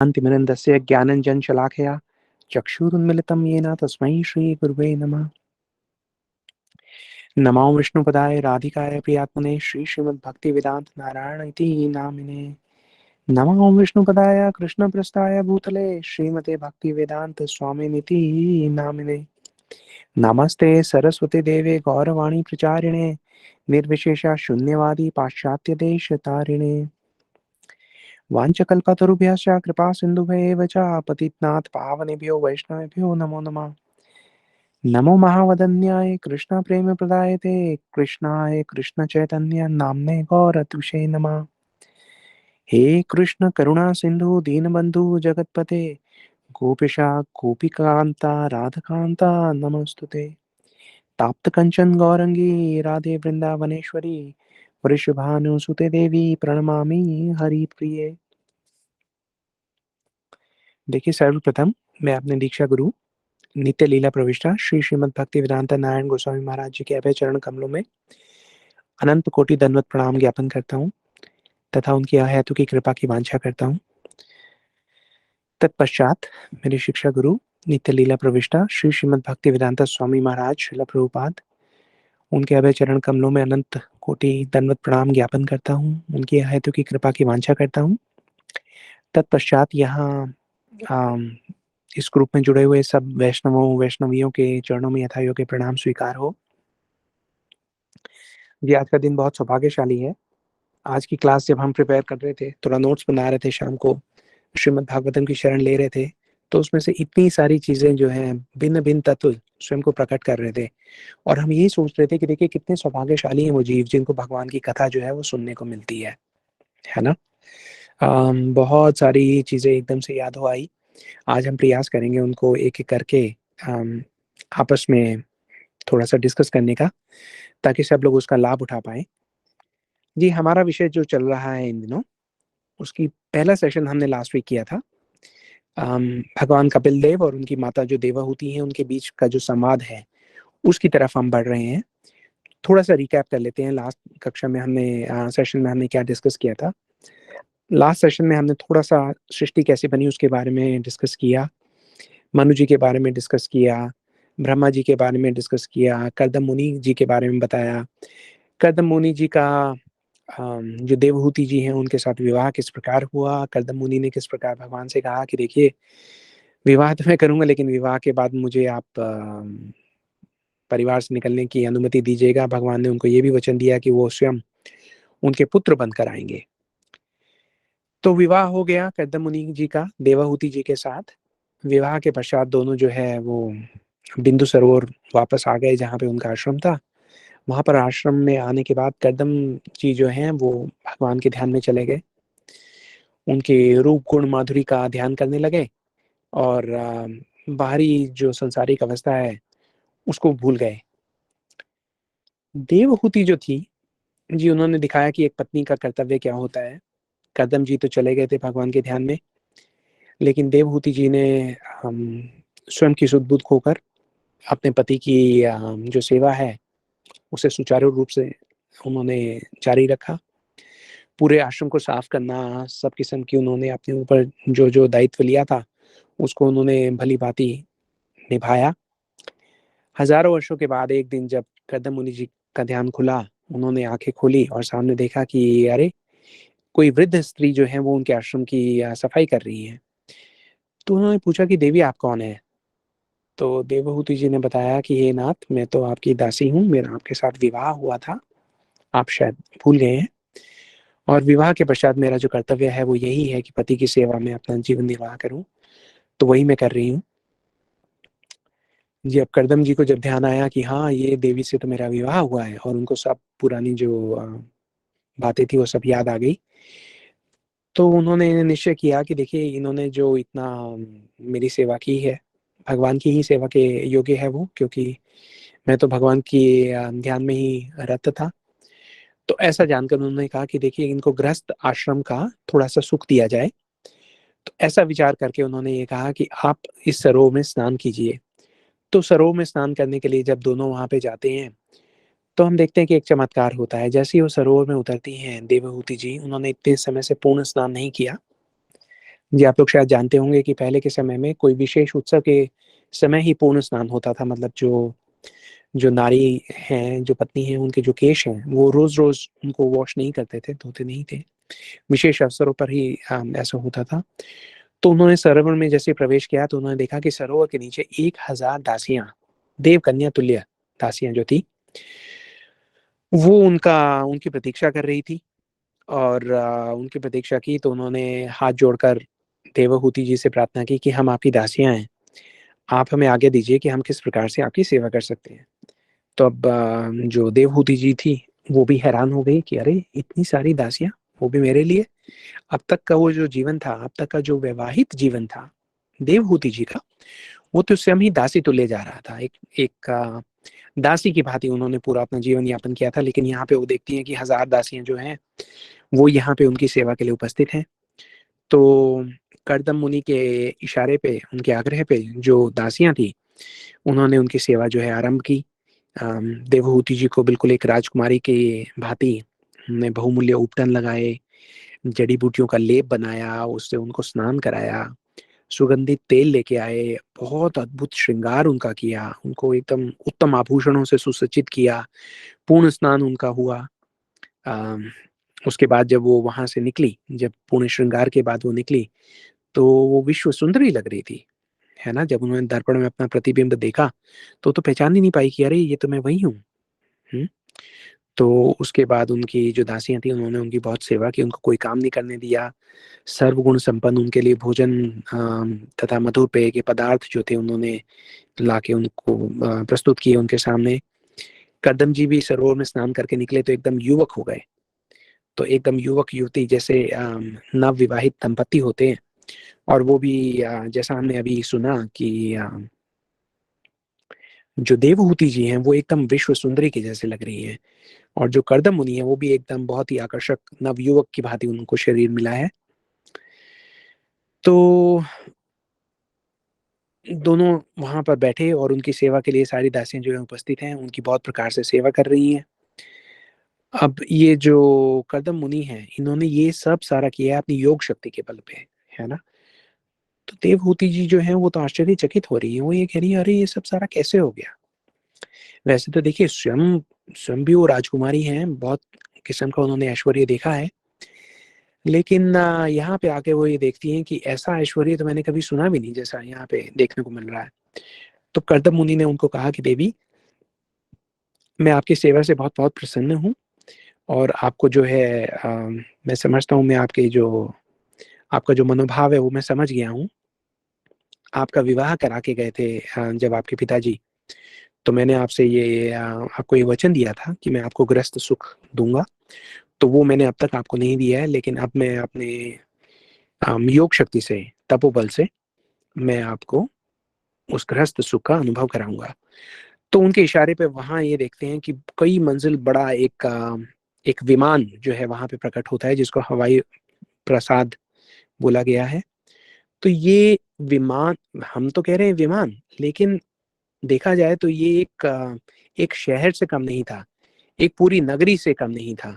शान्तिमिनन्दस्य ज्ञानञ्जनशलाकया चक्षुरुन्मिलितं येन तस्मै श्रीगुरुवे नमः। नमो विष्णुपदाय राधिकाय प्रियात्मने श्रीमद्भक्तिवेदान्त नारायण इति नामिने। नमो विष्णुपदाय कृष्णप्रेष्ठाय भूतले श्रीमते भक्तिवेदान्त स्वामिनिति नामिने। नमस्ते सरस्वती देवे गौरवाणी प्रचारिणे निर्विशेषा शून्यवादी पाश्चात्यदेशतारिणे। वाञ्छकल्पतरुभ्यश्च कृपा सिन्धुभ्येव च पतितनाथ पावनेभ्यो वैष्णवेभ्यो नमो नमः। नमो महावदन्याय कृष्ण प्रेम प्रदायते कृष्णाय कृष्ण चैतन्य नामने गौरतुषे नमः। हे कृष्ण करुणा सिंधु दीनबंधु जगतपते गोपिशा गोपिकांता राधकांता नमस्तुते। ताप्त कंचन गौरंगी राधे वृंदावनेश्वरी वृषभानुसुते देवी प्रणमामि हरिप्रिये। देखिए, सर्वप्रथम मैं अपने दीक्षा गुरु नित्य लीला प्रविष्टा श्री श्रीमद् भक्ति वेदांता नारायण गोस्वामी महाराज जी के अभय चरण कमलों में अनंत कोटि दंडवत प्रणाम ज्ञापन करता हूँ तथा उनकी अहेतु की कृपा की वांछा करता हूँ। तत्पश्चात मेरे शिक्षा गुरु नित्य लीला प्रविष्टा श्री श्रीमद् भक्ति वेदांता स्वामी महाराज श्रील प्रभुपाद उनके अभय चरण कमलों में अनंत कोटि दंडवत प्रणाम ज्ञापन करता हूँ। उनकी अहेतु की कृपा की वांछा करता हूँ। तत्पश्चात यहाँ इस ग्रुप में जुड़े हुए सब वैष्णवों वैष्णवियों के चरणों में यथायोग्य के प्रणाम स्वीकार हो। जी, आज का दिन बहुत सौभाग्यशाली है। आज की क्लास जब हम प्रिपेयर कर रहे थे, थोड़ा नोट्स बना रहे थे, शाम को श्रीमद् भागवतम की शरण ले रहे थे, तो उसमें से इतनी सारी चीजें जो हैं भिन्न भिन्न तत्व स्वयं को प्रकट कर रहे थे और हम यही सोच रहे थे कि देखिए कितने सौभाग्यशाली हैं वो जीव जिनको भगवान की कथा जो है वो सुनने को मिलती है ना। बहुत सारी चीजें एकदम से याद हो आई। आज हम प्रयास करेंगे उनको एक एक करके आपस में थोड़ा सा डिस्कस करने का, ताकि सब लोग उसका लाभ उठा पाए। जी, हमारा विषय जो चल रहा है इन दिनों, उसकी पहला सेशन हमने लास्ट वीक किया था। भगवान कपिल देव और उनकी माता जो देवाहूति हैं उनके बीच का जो संवाद है उसकी तरफ हम बढ़ रहे हैं। थोड़ा सा रिकैप कर लेते हैं। लास्ट कक्षा में हमने सेशन में हमने क्या डिस्कस किया था। लास्ट सेशन में हमने थोड़ा सा सृष्टि कैसे बनी उसके बारे में डिस्कस किया, मनु जी के बारे में डिस्कस किया, ब्रह्मा जी के बारे में डिस्कस किया, कर्दम मुनि जी के बारे में बताया। कर्दम मुनि जी का जो देवहूति जी हैं उनके साथ विवाह किस प्रकार हुआ, कर्दम मुनि ने किस प्रकार भगवान से कहा कि देखिए विवाह तो मैं करूंगा लेकिन विवाह के बाद मुझे आप परिवार से निकलने की अनुमति दीजिएगा। भगवान ने उनको ये भी वचन दिया कि वो स्वयं उनके पुत्र बनकर आएंगे। तो विवाह हो गया कर्दम मुनि जी का देवाहूति जी के साथ। विवाह के पश्चात दोनों जो है वो बिंदु सरोवर वापस आ गए जहाँ पे उनका आश्रम था। वहां पर आश्रम में आने के बाद कर्दम जी जो हैं वो भगवान के ध्यान में चले गए, उनके रूप गुण माधुरी का ध्यान करने लगे और बाहरी जो संसारिक अवस्था है उसको भूल गए। देवहूति जो थी जी, उन्होंने दिखाया कि एक पत्नी का कर्तव्य क्या होता है। कर्दम जी तो चले गए थे भगवान के ध्यान में, लेकिन देवहूति जी ने स्वयं की सुध बुध खोकर अपने पति की जो सेवा है उसे सुचारू रूप से उन्होंने जारी रखा। पूरे आश्रम को साफ करना, सब किस्म की उन्होंने अपने ऊपर जो जो दायित्व लिया था उसको उन्होंने भली भांति निभाया। हजारों वर्षों के बाद एक दिन जब कर्दम मुनि जी का ध्यान खुला, उन्होंने आंखें खोली और सामने देखा कि अरे, कोई वृद्ध स्त्री जो है वो उनके आश्रम की सफाई कर रही है। तो उन्होंने पूछा कि देवी आप कौन है। तो देवहूति जी ने बताया कि हे नाथ, मैं तो आपकी दासी हूँ, मेरा आपके साथ विवाह हुआ था, आप शायद भूल गए हैं। और विवाह के पश्चात मेरा जो कर्तव्य है वो यही है कि पति की सेवा में अपना जीवन निर्वाह करूं, तो वही मैं कर रही हूँ। जी, अब कर्दम जी को जब ध्यान आया कि हाँ, ये देवी से तो मेरा विवाह हुआ है और उनको सब पुरानी जो बातें थी वो सब याद आ गई, तो उन्होंने निश्चय किया कि देखिए इन्होंने जो इतना मेरी सेवा की है, भगवान की ही सेवा के योग्य है वो, क्योंकि मैं तो भगवान की ध्यान में ही रत था। तो ऐसा जानकर उन्होंने कहा कि देखिए इनको गृहस्थ आश्रम का थोड़ा सा सुख दिया जाए। तो ऐसा विचार करके उन्होंने ये कहा कि आप इस सरोवर में स्नान कीजिए। तो सरोवर में स्नान करने के लिए जब दोनों वहां पे जाते हैं तो हम देखते हैं कि एक चमत्कार होता है। जैसे ही वो सरोवर में उतरती हैं देवहूति जी, उन्होंने इतने समय से पूर्ण स्नान नहीं किया, जी, आप लोग शायद जानते होंगे कि पहले के समय में कोई विशेष उत्सव के समय ही पूर्ण स्नान होता था। मतलब जो जो नारी हैं, जो पत्नी हैं, उनके जो केश हैं, वो रोज़-रोज़ उनको वॉश नहीं करते थे, धोते नहीं थे। विशेष अवसरों पर ही ऐसा होता था। तो उन्होंने सरोवर में जैसे प्रवेश किया तो उन्होंने देखा कि सरोवर के नीचे 1000 दासियाँ, देव कन्या तुल्य दासियाँ जो थी, वो उनकी प्रतीक्षा कर रही थी। और उनकी प्रतीक्षा की तो उन्होंने हाथ जोड़कर देवहूति जी से प्रार्थना की कि हम आपकी दासियाँ हैं, आप हमें आज्ञा दीजिए कि हम किस प्रकार से आपकी सेवा कर सकते हैं। तो अब जो देवहूति जी थी, वो भी हैरान हो गई कि अरे! इतनी सारी दासियाँ, वो भी मेरे लिए। अब तक का वो जो जीवन था, अब तक का जो वैवाहिक जीवन था, देवहूति जी का, वो तो स्वयं ही दासी तुल्य जा रहा था। एक एक दासी की भाँति उन्होंने पूरा अपना जीवन यापन किया था, लेकिन यहाँ पे वो देखती हैं कि हज़ार दासियाँ जो हैं, वो यहाँ पे उनकी सेवा के लिए उपस्थित हैं। तो कर्दम मुनि के इशारे पे, उनके आग्रह पे जो दासियाँ थी, उन्होंने उनकी सेवा जो है आरंभ की। देवहूति जी को बिल्कुल एक राजकुमारी के भाँति उन्होंने बहुमूल्य उपटन लगाए, जड़ी-बूटियों का लेप बनाया, उससे उनको स्नान कराया, सुगंधित तेल लेके आए, बहुत अद्भुत श्रृंगार उनका किया, उनको एकदम उत्तम आभूषणों से सुसज्जित किया, पूर्ण स्नान उनका हुआ। अ, उसके बाद जब वो वहाँ से निकली, जब पूर्ण श्रृंगार के बाद वो निकली, तो वो विश्व सुंदरी लग रही थी, है ना? जब उन्होंने दर्पण में अपना प्रतिबिंब देखा, तो पहचान ही नहीं पाई कि अरे! ये तो मैं वही हूँ। हुँ? तो उसके बाद उनकी जो दासियाँ थीं, उन्होंने उनकी बहुत सेवा की, उनको कोई काम नहीं करने दिया। सर्वगुण संपन्न उनके लिए भोजन तथा मधुर पेय के पदार्थ जो थे, उन्होंने लाके उनको प्रस्तुत किए उनके सामने। कदम जी भी सरोवर में स्नान करके निकले तो एकदम युवक हो गए। तो एकदम युवक-युवती जैसे नवविवाहित दंपति होते हैं और वो भी जैसा हमने अभी सुना कि जो देवहूति जी हैं, वो एकदम विश्व सुंदरी के जैसे लग रही हैं और जो कर्दम मुनि हैं, वो भी एकदम बहुत ही आकर्षक नवयुवक की भाँति उनको शरीर मिला है। तो दोनों वहाँ पर बैठे और उनकी सेवा के लिए सारी दासियाँ जो हैं उपस्थित हैं, उनकी बहुत प्रकार से सेवा कर रही हैं। अब ये जो कर्दम मुनि हैं, इन्होंने ये सब सारा किया है अपनी योग शक्ति के बल पे, है ना? तो देवहूति जी जो हैं, वो तो आश्चर्यचकित हो रही हैं, वो ये कह रही हैं, "अरे! ये सब सारा कैसे हो गया?" वैसे तो देखिए स्वयं स्वयं भी वो राजकुमारी हैं, बहुत किस्म का उन्होंने ऐश्वर्य देखा है। लेकिन यहाँ पे आके वो ये देखती हैं कि ऐसा ऐश्वर्य तो मैंने कभी सुना भी नहीं, जैसा यहाँ पे देखने को मिल रहा है। तो कर्दम मुनि ने उनको कहा कि देवी, मैं आपकी सेवा से बहुत-बहुत प्रसन्न हूँ और आपको जो है मैं समझता हूँ मैं आपके जो आपका जो मनोभाव है वो मैं समझ गया हूँ। आपका विवाह करा के गए थे जब आपके पिताजी, तो मैंने आपसे ये आपको ये वचन दिया था कि मैं आपको गृहस्थ सुख दूँगा। तो वो मैंने अब तक आपको नहीं दिया है, लेकिन अब मैं अपने योग शक्ति से, तपोबल से मैं आपको उस गृहस्थ सुख का अनुभव कराऊँगा। तो उनके इशारे पे वहाँ ये देखते हैं कि कई मंजिल बड़ा एक विमान जो है वहाँ पे प्रकट होता है जिसको हवाई प्रासाद बोला गया है। तो ये विमान, हम तो कह रहे हैं विमान, लेकिन देखा जाए तो ये एक शहर से कम नहीं था, एक पूरी नगरी से कम नहीं था।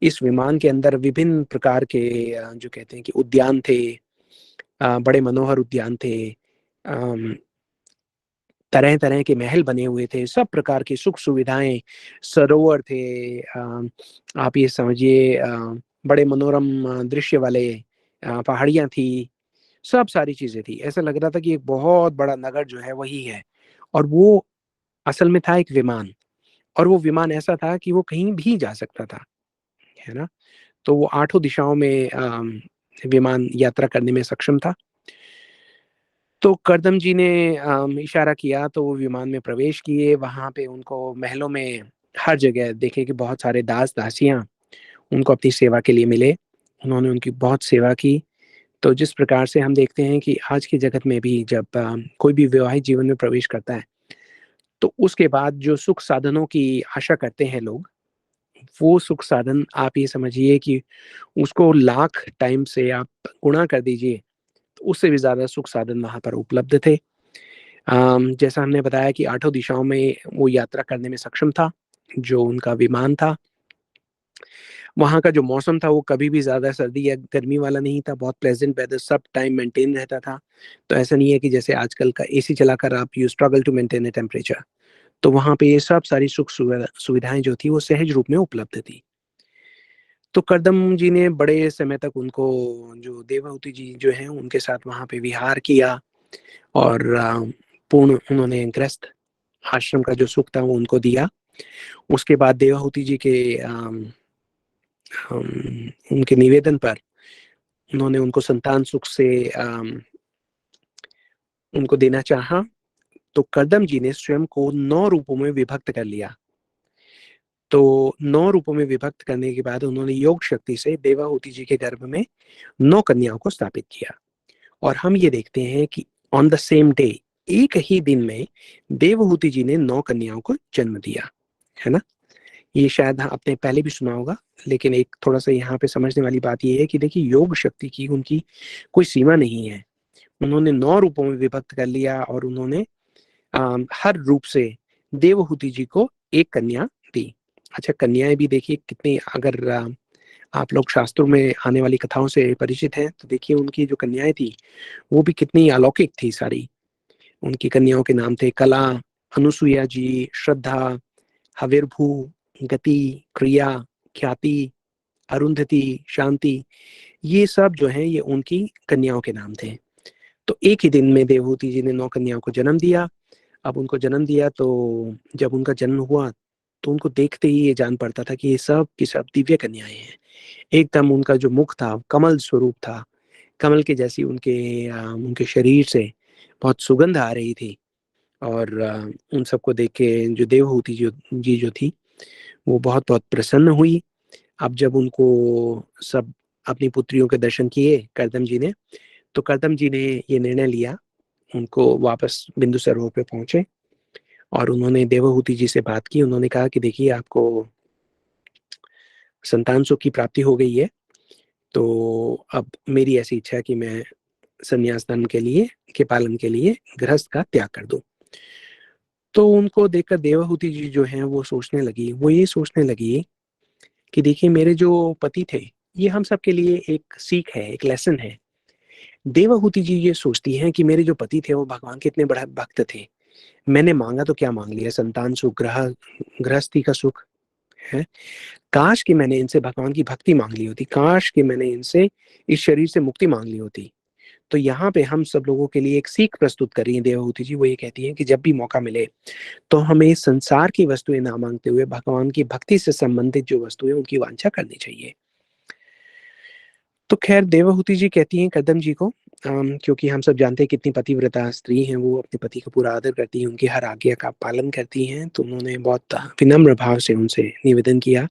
इस विमान के अंदर विभिन्न प्रकार के जो कहते हैं कि उद्यान थे, बड़े मनोहर उद्यान थे। अम तरह-तरह के महल बने हुए थे, सब प्रकार की सुख-सुविधाएँ, सरोवर थे, आप ये समझिए बड़े मनोरम दृश्य वाले पहाड़ियाँ थी, सब सारी चीज़ें थी। ऐसा लग रहा था कि एक बहुत बड़ा नगर जो है वही है और वो असल में था एक विमान और वो विमान ऐसा था कि वो कहीं भी जा सकता था, है ना? तो वो आठों दिशाओं में विमान यात्रा करने में सक्षम था। तो कर्दम जी ने इशारा किया तो वो विमान में प्रवेश किए, वहाँ पे उनको महलों में हर जगह देखे कि बहुत सारे दास-दासियाँ उनको अपनी सेवा के लिए मिले। उन्होंने उनकी बहुत सेवा की। तो जिस प्रकार से हम देखते हैं कि आज के जगत में भी जब कोई भी वैवाहिक जीवन में प्रवेश करता है, तो उसके बाद जो सुख साधनों की आशा करते हैं लोग, वो सुख साधन आप ये समझिए कि उसको लाख टाइम से आप गुणा कर दीजिए, तो उससे भी ज़्यादा सुख साधन वहाँ पर उपलब्ध थे। जैसा हमने बताया कि आठों दिशाओं में वो यात्रा करने में सक्षम था, जो उनका विमान था। वहाँ का जो मौसम था वो कभी भी ज़्यादा सर्दी या गर्मी वाला नहीं था, बहुत प्लेजेंट वेदर सब टाइम मेंटेन रहता था। तो ऐसा नहीं है कि जैसे आजकल का एसी चलाकर आप you struggle to maintain a temperature. तो वहाँ पे ये सब सारी सुविधाएँ जो थी वो सहज रूप में उपलब्ध थी। तो कर्दम जी ने बड़े समय तक उनको जो देवहूति जी जो हैं उनके साथ वहाँ पे विहार किया और पूर्ण उन्होंने गृहस्थ आश्रम का जो सुख था वो उनको दिया। उसके बाद देवहूति जी के उनके निवेदन पर उन्होंने उनको संतान सुख से उनको देना चाहा। तो कर्दम जी ने स्वयं को 9 रूपों में विभक्त कर लिया। तो 9 रूपों में विभक्त करने के बाद उन्होंने योग शक्ति से देवाहुति जी के गर्भ में 9 कन्याओं को स्थापित किया। और हम ये देखते हैं कि ऑन द सेम डे, एक ही दिन में देवहूति जी ने 9 कन्याओं को जन्म दिया, है ना? ये शायद आपने पहले भी सुना होगा, लेकिन एक थोड़ा-सा यहाँ पे समझने वाली बात ये है कि देखिए योग शक्ति की उनकी कोई सीमा नहीं है। उन्होंने 9 रूपों में विभक्त कर लिया और उन्होंने हर रूप से देवहूति जी को एक कन्या दी। अच्छा, कन्याएँ भी देखिए कितनी, अगर आप लोग शास्त्रों में आने वाली कथाओं से परिचित हैं, तो देखिए उनकी जो कन्याएँ थी, वो भी कितनी अलौकिक थी सारी। उनकी कन्याओं के नाम थे कला, अनुसुईया जी, श्रद्धा, हविर्भू, गति, क्रिया, ख्याति, अरुंधति, शांति, ये सब जो हैं ये उनकी कन्याओं के नाम थे। तो एक ही दिन में देवहूति जी ने 9 कन्याओं को जन्म दिया। अब उनको जन्म दिया तो जब उनका जन्म हुआ तो उनको देखते ही ये जान पड़ता था कि ये सब की सब दिव्य कन्याएँ हैं। एकदम उनका जो मुख था कमल स्वरूप था। कमल के जैसी उनके शरीर से बहुत सुगंध आ रही थी। और उन सबको देख के जो देवहूति जी जो थी वो बहुत-बहुत प्रसन्न हुई। अब जब उनको सब अपनी पुत्रियों के दर्शन किए कर्दम जी ने, तो कर्दम जी ने ये निर्णय लिया, उनको वापस बिंदु सरोवर पे पहुँचे और उन्होंने देवहूति जी से बात की। उन्होंने कहा कि देखिए आपको संतान सुख की प्राप्ति हो गई है, तो अब मेरी ऐसी इच्छा है कि मैं संन्यास धर्म के पालन के लिए गृहस्थ का त्याग कर दूँ। तो उनको देखकर देवहूति जी जो हैं वो ये सोचने लगी कि देखिए मेरे जो पति थे, ये हम सबके लिए एक सीख है, एक लेसन है। देवहूति जी ये सोचती हैं कि मेरे जो पति थे वो भगवान के इतने बड़ा भक्त थे। मैंने माँगा तो क्या माँग लिया, संतान सुख, गृहस्थी का सुख, है। काश कि मैंने इनसे भगवान की भक्ति माँग ली होती, काश कि मैंने इनसे इस शरीर से मुक्ति माँग ली होती। तो यहाँ पे हम सब लोगों के लिए एक सीख प्रस्तुत कर रही हैं देवहूति जी। वो ये कहती हैं कि जब भी मौका मिले, तो हमें संसार की वस्तुएँ ना माँगते हुए भगवान की भक्ति से संबंधित जो वस्तुएँ उनकी वांछा करनी चाहिए। तो ख़ैर देवहूति जी कहती हैं कदम जी को, क्योंकि हम सब जानते हैं कितनी पतिव्रता स्त्री हैं, वो अपने पति का पूरा आदर करती हैं, उनकी हर आज्ञा का पालन करती हैं, तो उन्होंने बहुत विनम्र भाव से उनसे निवेदन किया।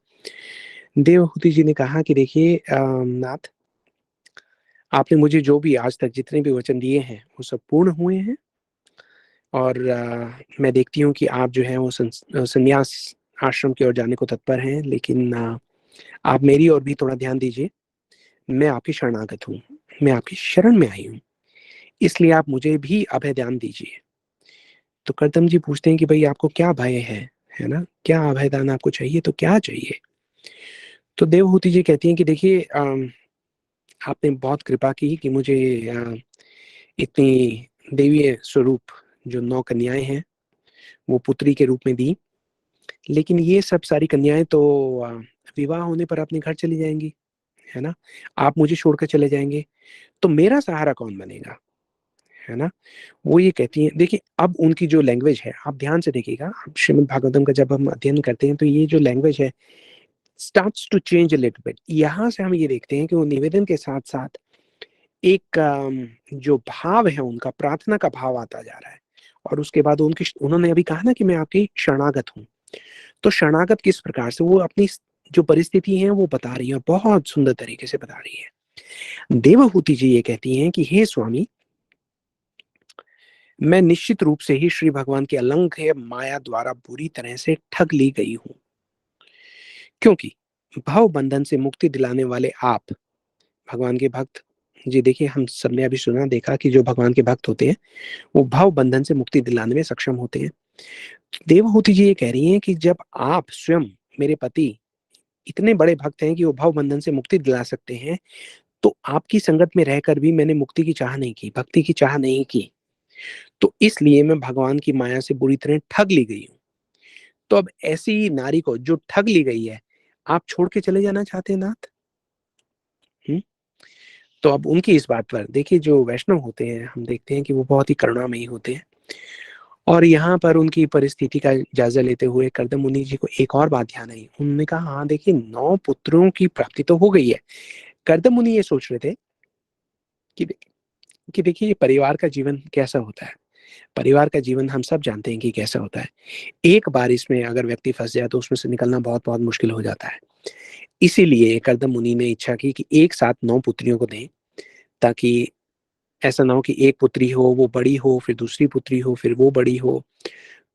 देवहूति जी ने कहा कि देखिए नाथ, आपने मुझे जो भी आज तक जितने भी वचन दिए हैं, वो सब पूर्ण हुए हैं और मैं देखती हूँ कि आप जो हैं वो संन्यास आश्रम की ओर जाने को तत्पर हैं, लेकिन आप मेरी ओर भी थोड़ा ध्यान दीजिए। मैं आपकी शरणागत हूँ, मैं आपकी शरण में आई हूँ, इसलिए आप मुझे भी अभय दान दीजिए। तो कर्दम जी पूछते हैं कि भई आपको क्या भय है ना? क्या अभय दान आपको चाहिए, तो क्या चाहिए? तो देवहूति जी कहती हैं कि देखिए आपने बहुत कृपा की कि मुझे इतनी देवीय स्वरूप जो 9 कन्याएँ हैं, वो पुत्री के रूप में दी। लेकिन ये सब सारी कन्याएँ तो अ, विवाह होने पर अपने घर चली जाएँगी, है ना? आप मुझे छोड़कर चले जाएँगे, तो मेरा सहारा कौन बनेगा? है ना? वो ये कहती हैं, देखिए अब उनकी जो लैंग्वेज है, आप ध्यान से देखिएगा, आप श्रीमद् भागवतम का जब हम अध्ययन करते हैं, तो ये जो लैंग्वेज है, starts to change a little bit. यहाँ से हम ये देखते हैं कि वो निवेदन के साथ-साथ एक जो भाव है उनका, प्रार्थना का भाव आता जा रहा है। और उसके बाद उन्होंने अभी कहा ना कि मैं आपकी शरणागत हूँ। तो शरणागत किस प्रकार से, वो अपनी जो परिस्थिति है वो बता रही है, बहुत सुंदर तरीके से बता रही है। देवहूति जी ये कहती हैं कि हे स्वामी, मैं निश्चित रूप से ही श्री भगवान की अलंघ्य माया द्वारा बुरी तरह से ठग ली गई हूँ, क्योंकि भव बंधन से मुक्ति दिलाने वाले आप भगवान के भक्त जी, देखिए हम सबने अभी सुना देखा कि जो भगवान के भक्त होते हैं वो भव बंधन से मुक्ति दिलाने में सक्षम होते हैं। देवहूति जी ये कह रही हैं कि जब आप स्वयं मेरे पति इतने बड़े भक्त हैं कि वो भव बंधन से मुक्ति दिला सकते हैं, तो आपकी संगत में रहकर भी मैंने मुक्ति की चाह नहीं की, भक्ति की चाह नहीं की, तो इसलिए मैं भगवान की माया से बुरी तरह ठग ली गई हूँ। तो अब ऐसी नारी को जो ठग ली गई है, आप छोड़ के चले जाना चाहते हैं नाथ? तो अब उनकी इस बात पर देखिए, जो वैष्णव होते हैं हम देखते हैं कि वो बहुत ही करुणामयी होते हैं, और यहाँ पर उनकी परिस्थिति का जायजा लेते हुए कर्दम मुनि जी को एक और बात ध्यान आई। उन्होंने कहा, हाँ देखिए, 9 पुत्रों की प्राप्ति तो हो गई है। कर्दम मुनि ये सोच रहे थे कि देखिए ये परिवार का जीवन कैसा होता है। परिवार का जीवन हम सब जानते हैं कि कैसा होता है। एक बार इसमें अगर व्यक्ति फंस जाए तो उसमें से निकलना बहुत बहुत मुश्किल हो जाता है। इसीलिए कर्दम मुनि ने इच्छा की कि एक साथ 9 पुत्रियों को दें, ताकि ऐसा ना हो कि एक पुत्री हो, वो बड़ी हो, फिर दूसरी पुत्री हो, फिर वो बड़ी हो।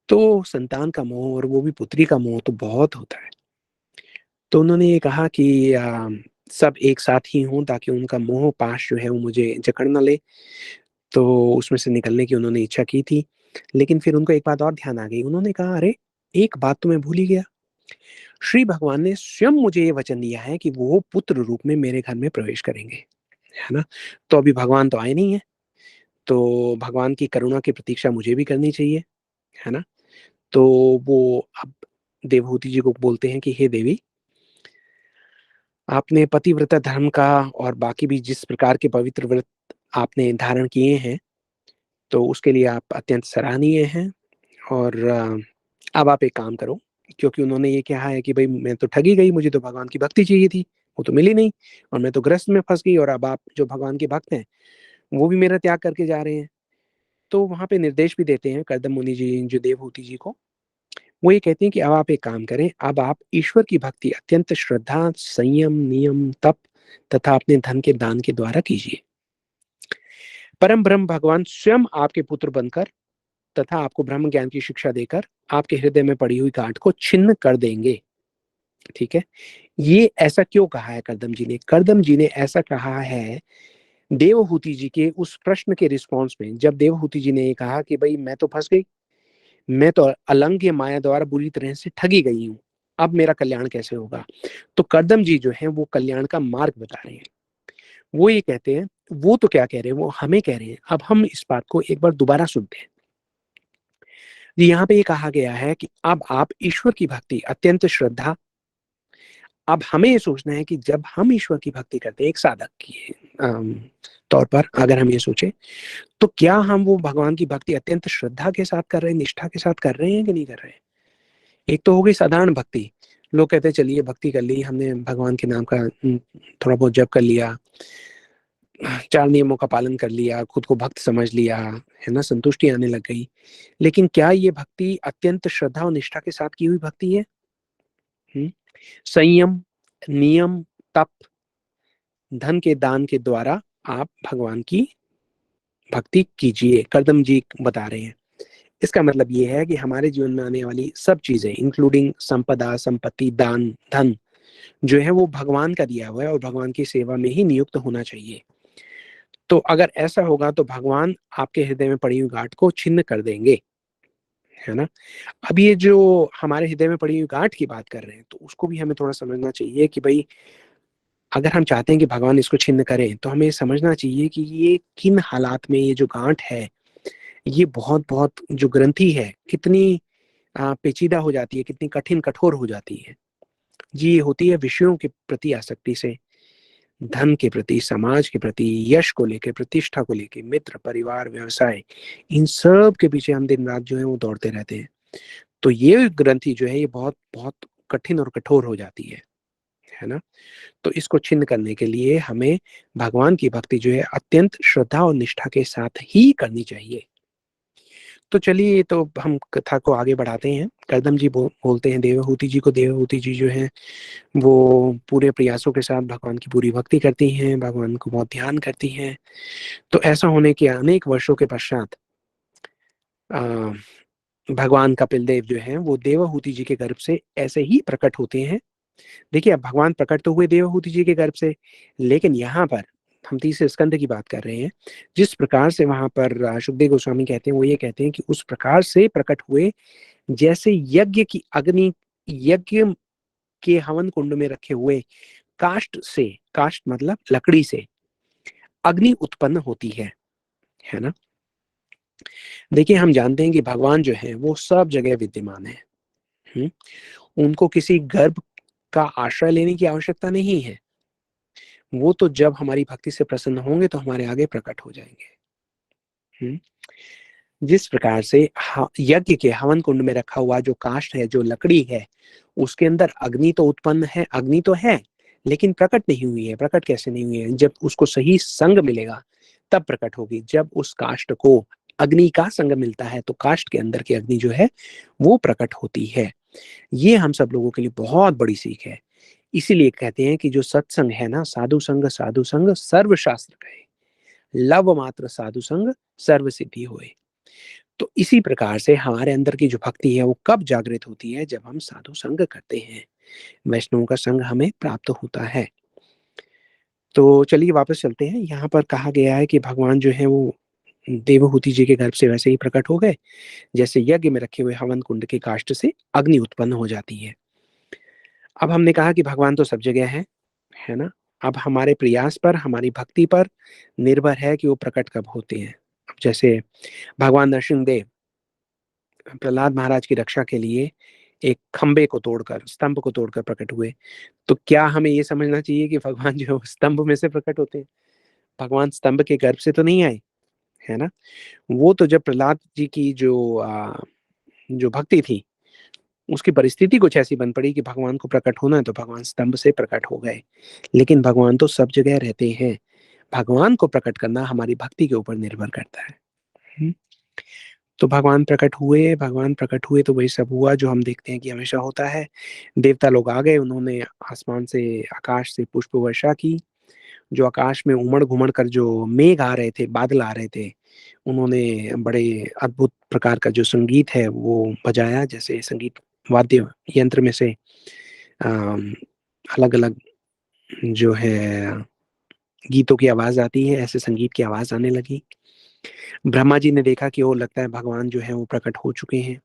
तो संतान का मोह, और वो भी पुत्री का मोह, तो बहुत होता है। तो उन्होंने ये कहा कि सब एक साथ ही हों, ताकि उनका मोह पाश जो है वो मुझे जकड़ ना ले। तो उसमें से निकलने की उन्होंने इच्छा की थी। लेकिन फिर उनको एक बात और ध्यान आ गई। उन्होंने कहा, अरे! एक बात तो मैं भूल ही गया। श्री भगवान ने स्वयं मुझे ये वचन दिया है कि वो पुत्र रूप में मेरे घर में प्रवेश करेंगे, है ना? तो अभी भगवान तो आए नहीं हैं, तो भगवान की करुणा की प्रतीक्षा मुझे भी करनी चाहिए, है ना? तो वो अब देवहूति जी को बोलते हैं कि हे देवी, आपने पतिव्रता धर्म का और बाकी भी जिस प्रकार के पवित्र व्रत आपने धारण किए हैं, तो उसके लिए आप अत्यंत सराहनीय हैं। और अब आप एक काम करो, क्योंकि उन्होंने ये कहा है कि भई मैं तो ठगी गई, मुझे तो भगवान की भक्ति चाहिए थी, वो तो मिली नहीं, और मैं तो ग्रस्त में फँस गई, और अब आप जो भगवान के भक्त हैं, वो भी मेरा त्याग करके जा रहे हैं। तो वहाँ पे निर्देश भी देते हैं कर्दम मुनि जी जो देवहूति जी को। वो ये कहती हैं कि अब आप एक काम करें, अब आप ईश्वर की भक्ति अत्यंत श्रद्धा, संयम, नियम, तप तथा अपने धन के दान के द्वारा कीजिए। परम ब्रह्म भगवान स्वयं आपके पुत्र बनकर तथा आपको ब्रह्म ज्ञान की शिक्षा देकर आपके हृदय में पड़ी हुई गांठ को छिन्न कर देंगे। ठीक है? ये ऐसा क्यों कहा है कर्दम जी ने? कर्दम जी ने ऐसा कहा है देवहूति जी के उस प्रश्न के रिस्पॉन्स में, जब देवहूति जी ने ये कहा कि भाई मैं तो फंस गई, मैं तो अलंघ्य माया द्वारा बुरी तरह से ठगी गई हूँ, अब मेरा कल्याण कैसे होगा? तो कर्दम जी जो है वो कल्याण का मार्ग बता रहे हैं। वो ये कहते हैं, वो तो क्या कह रहे हैं, वो हमें कह रहे हैं। अब हम इस बात को एक बार दोबारा सुनते हैं। यहाँ पे ये कहा गया है कि अब आप ईश्वर की भक्ति अत्यंत श्रद्धा, अब हमें ये सोचना है कि जब हम ईश्वर की भक्ति करते हैं एक साधक की तौर पर, अगर हम ये सोचें, तो क्या हम वो भगवान की भक्ति अत्यंत श्रद्धा के साथ कर रहे हैं, निष्ठा के साथ कर रहे हैं कि नहीं कर रहे हैं? एक तो हो गई साधारण भक्ति। लोग कहते हैं चलिए भक्ति कर ली हमने, भगवान के नाम का थोड़ा बहुत जप कर लिया, 4 नियमों का पालन कर लिया, खुद को भक्त समझ लिया, है ना? संतुष्टि आने लग गई। लेकिन क्या ये भक्ति अत्यंत श्रद्धा और निष्ठा के साथ की हुई भक्ति है? हुँ? संयम, नियम, तप, धन के दान के द्वारा आप भगवान की भक्ति कीजिए, कर्दम जी बता रहे हैं। इसका मतलब ये है कि हमारे जीवन में आने वाली सब चीज़ें इंक्लूडिंग संपदा, संपत्ति, दान, धन जो है वो भगवान का दिया हुआ है, और भगवान की सेवा में ही नियुक्त होना चाहिए। तो अगर ऐसा होगा तो भगवान आपके हृदय में पड़ी हुई गाँठ को छिन्न कर देंगे, है ना? अब ये जो हमारे हृदय में पड़ी हुई गाँठ की बात कर रहे हैं, तो उसको भी हमें थोड़ा समझना चाहिए कि भई अगर हम चाहते हैं कि भगवान इसको छिन्न करें, तो हमें समझना चाहिए कि ये किन हालात में ये जो गाँठ है, ये बहुत-बहुत जो ग्रंथि है, कितनी पेचीदा हो जाती है, कितनी कठिन कठोर हो जाती है। जी, ये होती है विषयों के प्रति आसक्ति से, धन के प्रति, समाज के प्रति, यश को लेके, प्रतिष्ठा को लेके, मित्र, परिवार, व्यवसाय, इन सब के पीछे हम दिन-रात जो है वो दौड़ते रहते हैं। तो ये ग्रंथि जो है ये बहुत-बहुत कठिन और कठोर हो जाती है ना? तो इसको छिन्न करने के लिए हमें भगवान की भक्ति जो है अत्यंत श्रद्धा और निष्ठा के साथ ही करनी चाहिए। तो चलिए, तो हम कथा को आगे बढ़ाते हैं। कर्दम जी बोलते हैं देवहूति जी को, देवहूति जी जो हैं वो पूरे प्रयासों के साथ भगवान की पूरी भक्ति करती हैं, भगवान को बहुत ध्यान करती हैं। तो ऐसा होने के अनेक वर्षों के पश्चात अ, भगवान कपिल देव जो हैं वो देवहूति जी के गर्भ से ऐसे ही प्रकट होते हैं। देखिए, अब भगवान प्रकट तो हुए देवहूति जी के गर्भ से, लेकिन यहाँ पर हम तीसरे स्कंद की बात कर रहे हैं। जिस प्रकार से वहाँ पर सुखदेव गोस्वामी कहते हैं, वो ये कहते हैं कि उस प्रकार से प्रकट हुए जैसे यज्ञ की अग्नि, यज्ञ के हवन कुंड में रखे हुए काष्ठ से, काष्ठ मतलब लकड़ी से, अग्नि उत्पन्न होती है ना। देखिए हम जानते हैं कि भगवान जो है वो सब जगह विद्यमान है। हम्म, उनको किसी गर्भ का आश्रय लेने की आवश्यकता नहीं है। वो तो जब हमारी भक्ति से प्रसन्न होंगे तो हमारे आगे प्रकट हो जाएंगे। हम्म, जिस प्रकार से यज्ञ के हवन कुंड में रखा हुआ जो काष्ठ है, जो लकड़ी है, उसके अंदर अग्नि तो उत्पन्न है, अग्नि तो है, लेकिन प्रकट नहीं हुई है। प्रकट कैसे नहीं हुई है? जब उसको सही संग मिलेगा तब प्रकट होगी। जब उस काष्ठ को अग्नि का संग मिलता है तो काष्ठ के अंदर की अग्नि जो है वो प्रकट होती है। ये हम सब लोगों के लिए बहुत बड़ी सीख है। इसीलिए कहते हैं कि जो सत्संग है ना, साधु संग सर्व शास्त्र कहे, लव मात्र साधु संग सर्व सिद्धि होए। तो इसी प्रकार से हमारे अंदर की जो भक्ति है वो कब जागृत होती है? जब हम साधु संग करते हैं, वैष्णव का संग हमें प्राप्त होता है। तो चलिए वापस चलते हैं। यहाँ पर कहा गया है कि भगवान जो है वो देवहूति जी के गर्भ से वैसे ही प्रकट हो गए जैसे यज्ञ में रखे हुए हवन कुंड के काष्ठ से अग्नि उत्पन्न हो जाती है। अब हमने कहा कि भगवान तो सब जगह है ना। अब हमारे प्रयास पर, हमारी भक्ति पर निर्भर है कि वो प्रकट कब होते हैं। अब जैसे भगवान नरसिंहदेव प्रहलाद महाराज की रक्षा के लिए एक खंबे को तोड़कर, स्तंभ को तोड़कर प्रकट हुए, तो क्या हमें ये समझना चाहिए कि भगवान जो है वो स्तंभ में से प्रकट होते हैं? भगवान स्तंभ के गर्भ से तो नहीं आए, है ना। वो तो जब प्रहलाद जी की जो भक्ति थी, उसकी परिस्थिति कुछ ऐसी बन पड़ी कि भगवान को प्रकट होना है तो भगवान स्तंभ से प्रकट हो गए। लेकिन भगवान तो सब जगह रहते हैं। भगवान को प्रकट करना हमारी भक्ति के ऊपर निर्भर करता है। हम्म। तो भगवान प्रकट हुए तो वही सब हुआ जो हम देखते हैं कि हमेशा होता है। देवता लोग आ गए, उन्होंने आसमान से, आकाश से पुष्प वर्षा की। जो आकाश में उमड़ घुमड़ कर जो मेघ आ रहे थे, बादल आ रहे थे, उन्होंने बड़े अद्भुत प्रकार का जो संगीत है वो बजाया। जैसे संगीत वाद्य यंत्र में से अलग अलग जो है गीतों की आवाज आती है, ऐसे संगीत की आवाज आने लगी। ब्रह्मा जी ने देखा कि वो लगता है भगवान जो है वो प्रकट हो चुके हैं।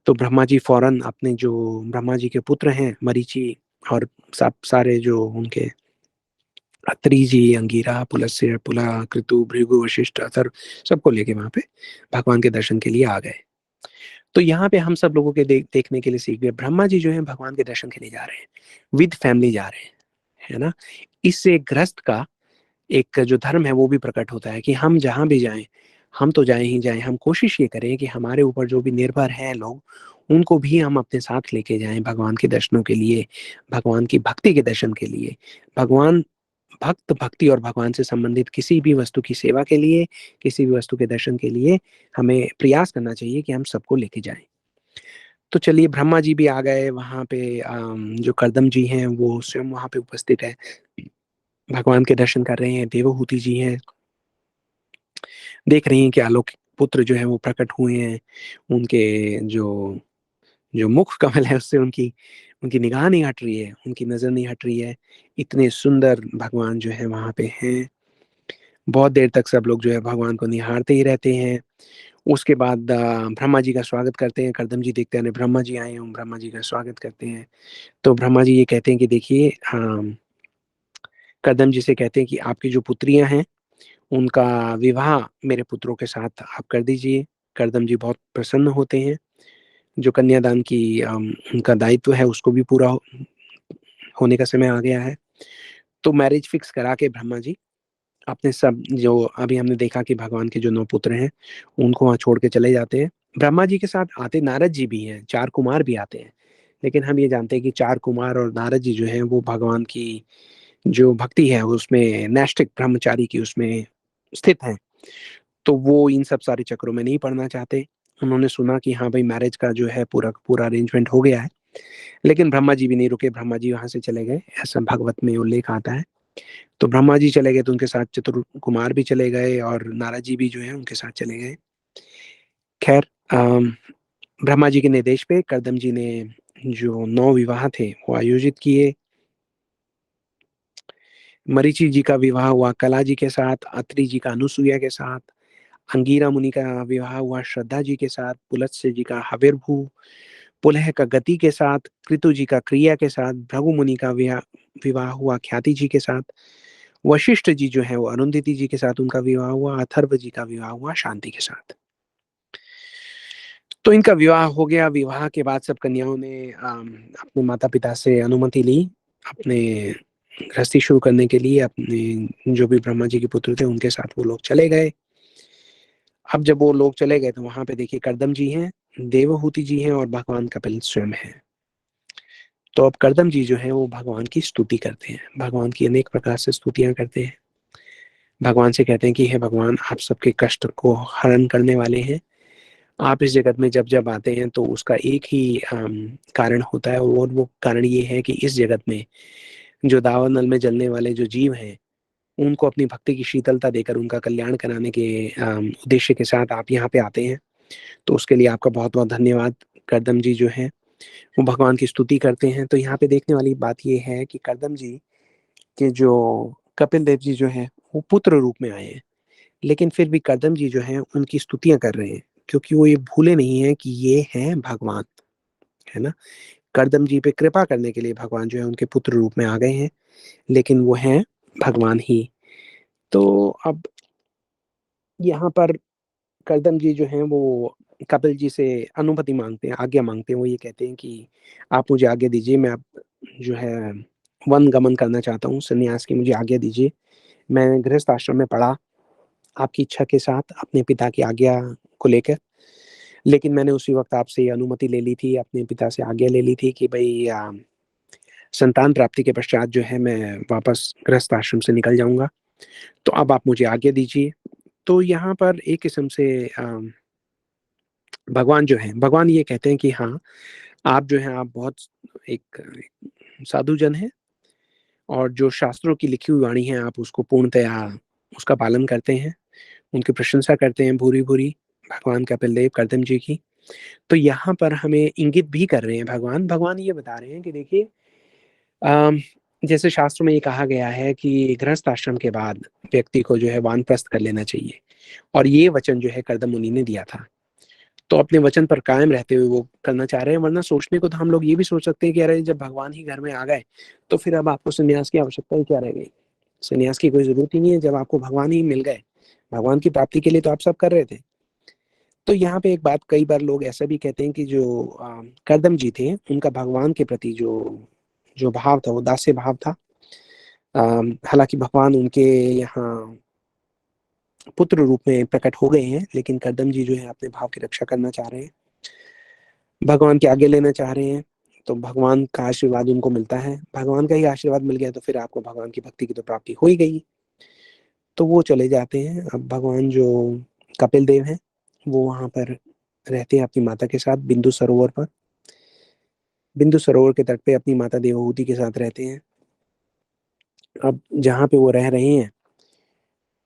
तो ब्रह्मा जी फौरन अपने जो ब्रह्मा जी के पुत्र हैं मरीचि और सब सारे जो उनके अत्रि जी, अंगिरा, पुलस्त्य, पुला, कृतु, भृगु, वशिष्ठ, अथर्व, सबको लेके वहां पे भगवान के दर्शन के लिए आ गए। तो यहाँ पे हम सब लोगों के देखने के लिए सीख गए। ब्रह्मा जी जो है भगवान के दर्शन के लिए जा रहे हैं, विद फैमिली जा रहे हैं, है ना। इससे गृहस्थ का एक जो धर्म है वो भी प्रकट होता है कि हम जहां भी जाएं, हम तो जाएं ही जाएं, हम कोशिश ये करें कि हमारे ऊपर जो भी निर्भर हैं लोग, उनको भी हम अपने साथ लेके जाएं भगवान के दर्शनों के लिए, भगवान की भक्ति के दर्शन के लिए। भगवान भक्त भक्ति और भगवान से संबंधित किसी भी वस्तु की सेवा के लिए, किसी भी वस्तु के दर्शन के लिए हमें प्रयास करना चाहिए कि हम सबको लेके जाएं। तो चलिए ब्रह्मा जी भी आ गए वहां पे। जो कर्दम जी हैं वो स्वयं वहां पे उपस्थित है, भगवान के दर्शन कर रहे हैं। देवहूति जी हैं, देख रही हैं कि आलोक पुत्र जो है वो प्रकट हुए हैं। उनके जो जो मुख कमल है उससे उनकी उनकी निगाह नहीं हट रही है, उनकी नजर नहीं हट रही है। इतने सुंदर भगवान जो है वहां पे हैं। बहुत देर तक सब लोग जो है भगवान को निहारते ही रहते हैं। उसके बाद ब्रह्मा जी का स्वागत करते हैं। कर्दम जी देखते हैं ब्रह्मा जी आए हैं, ब्रह्मा जी का स्वागत करते हैं। तो ब्रह्मा जी ये कहते हैं कि देखिए, कर्दम जी से कहते हैं कि आपकी जो पुत्रियां हैं उनका विवाह मेरे पुत्रों के साथ आप कर दीजिए। कर्दम जी बहुत प्रसन्न होते हैं। जो कन्यादान की उनका दायित्व है उसको भी पूरा होने का समय आ गया है। तो मैरिज फिक्स करा के ब्रह्मा जी अपने सब, जो अभी हमने देखा कि भगवान के जो 9 पुत्र हैं उनको वहां छोड़ के चले जाते हैं। ब्रह्मा जी के साथ आते नारद जी भी हैं, 4 कुमार भी आते हैं। लेकिन हम ये जानते हैं कि 4 कुमार और नारद जी जो हैं वो भगवान की जो भक्ति है उसमें नैष्ठिक ब्रह्मचारी की उसमें स्थित हैं। तो वो इन सब सारे चक्रों में नहीं पड़ना चाहते। उन्होंने सुना कि हाँ भाई मैरिज का जो है पूरा पूरा अरेंजमेंट हो गया है। लेकिन ब्रह्मा जी भी नहीं रुके, ब्रह्मा जी वहां से चले गए, ऐसा भागवत में उल्लेख आता है। तो ब्रह्मा जी चले गए तो उनके साथ चतुर कुमार भी चले गए और नारद जी भी जो है उनके साथ चले गए। खैर, ब्रह्मा जी के निर्देश पे कर्दम जी ने जो 9 विवाह थे वो आयोजित किए। मरीचि जी का विवाह हुआ कला जी के साथ, अत्रि जी का अनुसुईया के साथ, अंगीरा मुनि का विवाह हुआ श्रद्धा जी के साथ, पुलत्स्य जी का हविर्भू, पुलह का गति के साथ, कृतु जी का क्रिया के साथ, भृगु मुनि का विवाह हुआ ख्याति जी के साथ, वशिष्ठ जी जो है वो अरुंधति जी के साथ उनका विवाह हुआ, अथर्व जी का विवाह हुआ शांति के साथ। तो इनका विवाह हो गया। विवाह के बाद सब कन्याओं ने अपने माता पिता से अनुमति ली अपने गृहस्थी शुरू करने के लिए। अपने जो भी ब्रह्मा जी के पुत्र थे उनके साथ वो लोग चले गए। अब जब वो लोग चले गए तो वहां पे देखिए कर्दम जी हैं, देवहूति जी हैं और भगवान कपिल स्वयं है। तो अब कर्दम जी जो है वो भगवान की स्तुति करते हैं, भगवान की अनेक प्रकार से स्तुतियां करते हैं। भगवान से कहते हैं कि हे भगवान, आप सबके कष्ट को हरण करने वाले हैं। आप इस जगत में जब जब आते हैं तो उसका एक ही कारण होता है, और वो कारण ये है कि इस जगत में जो दावानल में जलने वाले जो जीव हैं उनको अपनी भक्ति की शीतलता देकर उनका कल्याण कराने के उद्देश्य के साथ आप यहाँ पे आते हैं। तो उसके लिए आपका बहुत बहुत धन्यवाद। करदम जी जो है वो भगवान की स्तुति करते हैं। तो यहाँ पे देखने वाली बात ये है कि करदम जी के जो कपिल देव जी जो है वो पुत्र रूप में आए हैं, लेकिन फिर भी करदम जी जो है उनकी स्तुतियां कर रहे हैं, क्योंकि वो ये भूले नहीं है कि ये हैं भगवान, है ना। करदम जी पे कृपा करने के लिए भगवान जो है उनके पुत्र रूप में आ गए हैं, लेकिन वो हैं भगवान ही। तो अब यहाँ पर करदम जी जो हैं वो कपिल जी से अनुमति मांगते हैं, आज्ञा मांगते हैं। वो ये कहते हैं कि आप मुझे आज्ञा दीजिए, मैं अब जो है वन गमन करना चाहता हूँ, संन्यास की मुझे आज्ञा दीजिए। मैं गृहस्थ आश्रम में पढ़ा आपकी इच्छा के साथ अपने पिता की आज्ञा को लेकर, लेकिन मैंने उसी वक्त आपसे ये अनुमति ले ली थी, अपने पिता से आज्ञा ले ली थी कि भाई संतान प्राप्ति के पश्चात जो है मैं वापस गृहस्थ आश्रम से निकल जाऊंगा, तो अब आप मुझे आज्ञा दीजिए। तो यहाँ पर एक किस्म से भगवान जो है, भगवान ये कहते हैं कि हाँ, आप जो है आप बहुत एक साधु जन हैं, और जो शास्त्रों की लिखी हुई वाणी है आप उसको पूर्णतया उसका पालन करते हैं, उनकी प्रशंसा करते हैं भूरी भूरी, भगवान कपिल देव करदम जी की। तो यहाँ पर हमें इंगित भी कर रहे हैं भगवान। भगवान ये बता रहे हैं कि देखिए अम, जैसे शास्त्र में ये कहा गया है कि गृहस्थ आश्रम के बाद व्यक्ति को जो है वानप्रस्थ कर लेना चाहिए, और ये वचन जो है करदम मुनि ने दिया था। तो अपने वचन पर कायम रहते हुए वो करना चाह रहे हैं। वरना सोचने को तो हम लोग ये भी सोच सकते हैं कि अरे जब भगवान ही घर में आ गए तो फिर अब आपको संन्यास की आवश्यकता ही क्या रह गई। संन्यास की कोई जरूरत ही नहीं है, जब आपको भगवान ही मिल गए। भगवान की प्राप्ति के लिए तो आप सब कर रहे थे। तो यहाँ पे एक बात, कई बार लोग ऐसा भी कहते हैं कि जो करदम जी थे उनका भगवान के प्रति जो जो भाव था वो दास्य भाव था। हालांकि भगवान उनके यहाँ पुत्र रूप में प्रकट हो गए हैं, लेकिन करदम जी जो है अपने भाव की रक्षा करना चाह रहे हैं, भगवान के आगे लेना चाह रहे हैं। तो भगवान का आशीर्वाद उनको मिलता है, भगवान का ही आशीर्वाद मिल गया तो फिर आपको भगवान की भक्ति की तो प्राप्ति हो ही गई। तो वो चले जाते हैं। अब भगवान जो कपिल देव हैं वो वहां पर रहते हैं अपनी माता के साथ बिंदु सरोवर पर, बिंदु सरोवर के तट पे अपनी माता देवहूति के साथ रहते हैं। अब जहाँ पे वो रह रहे हैं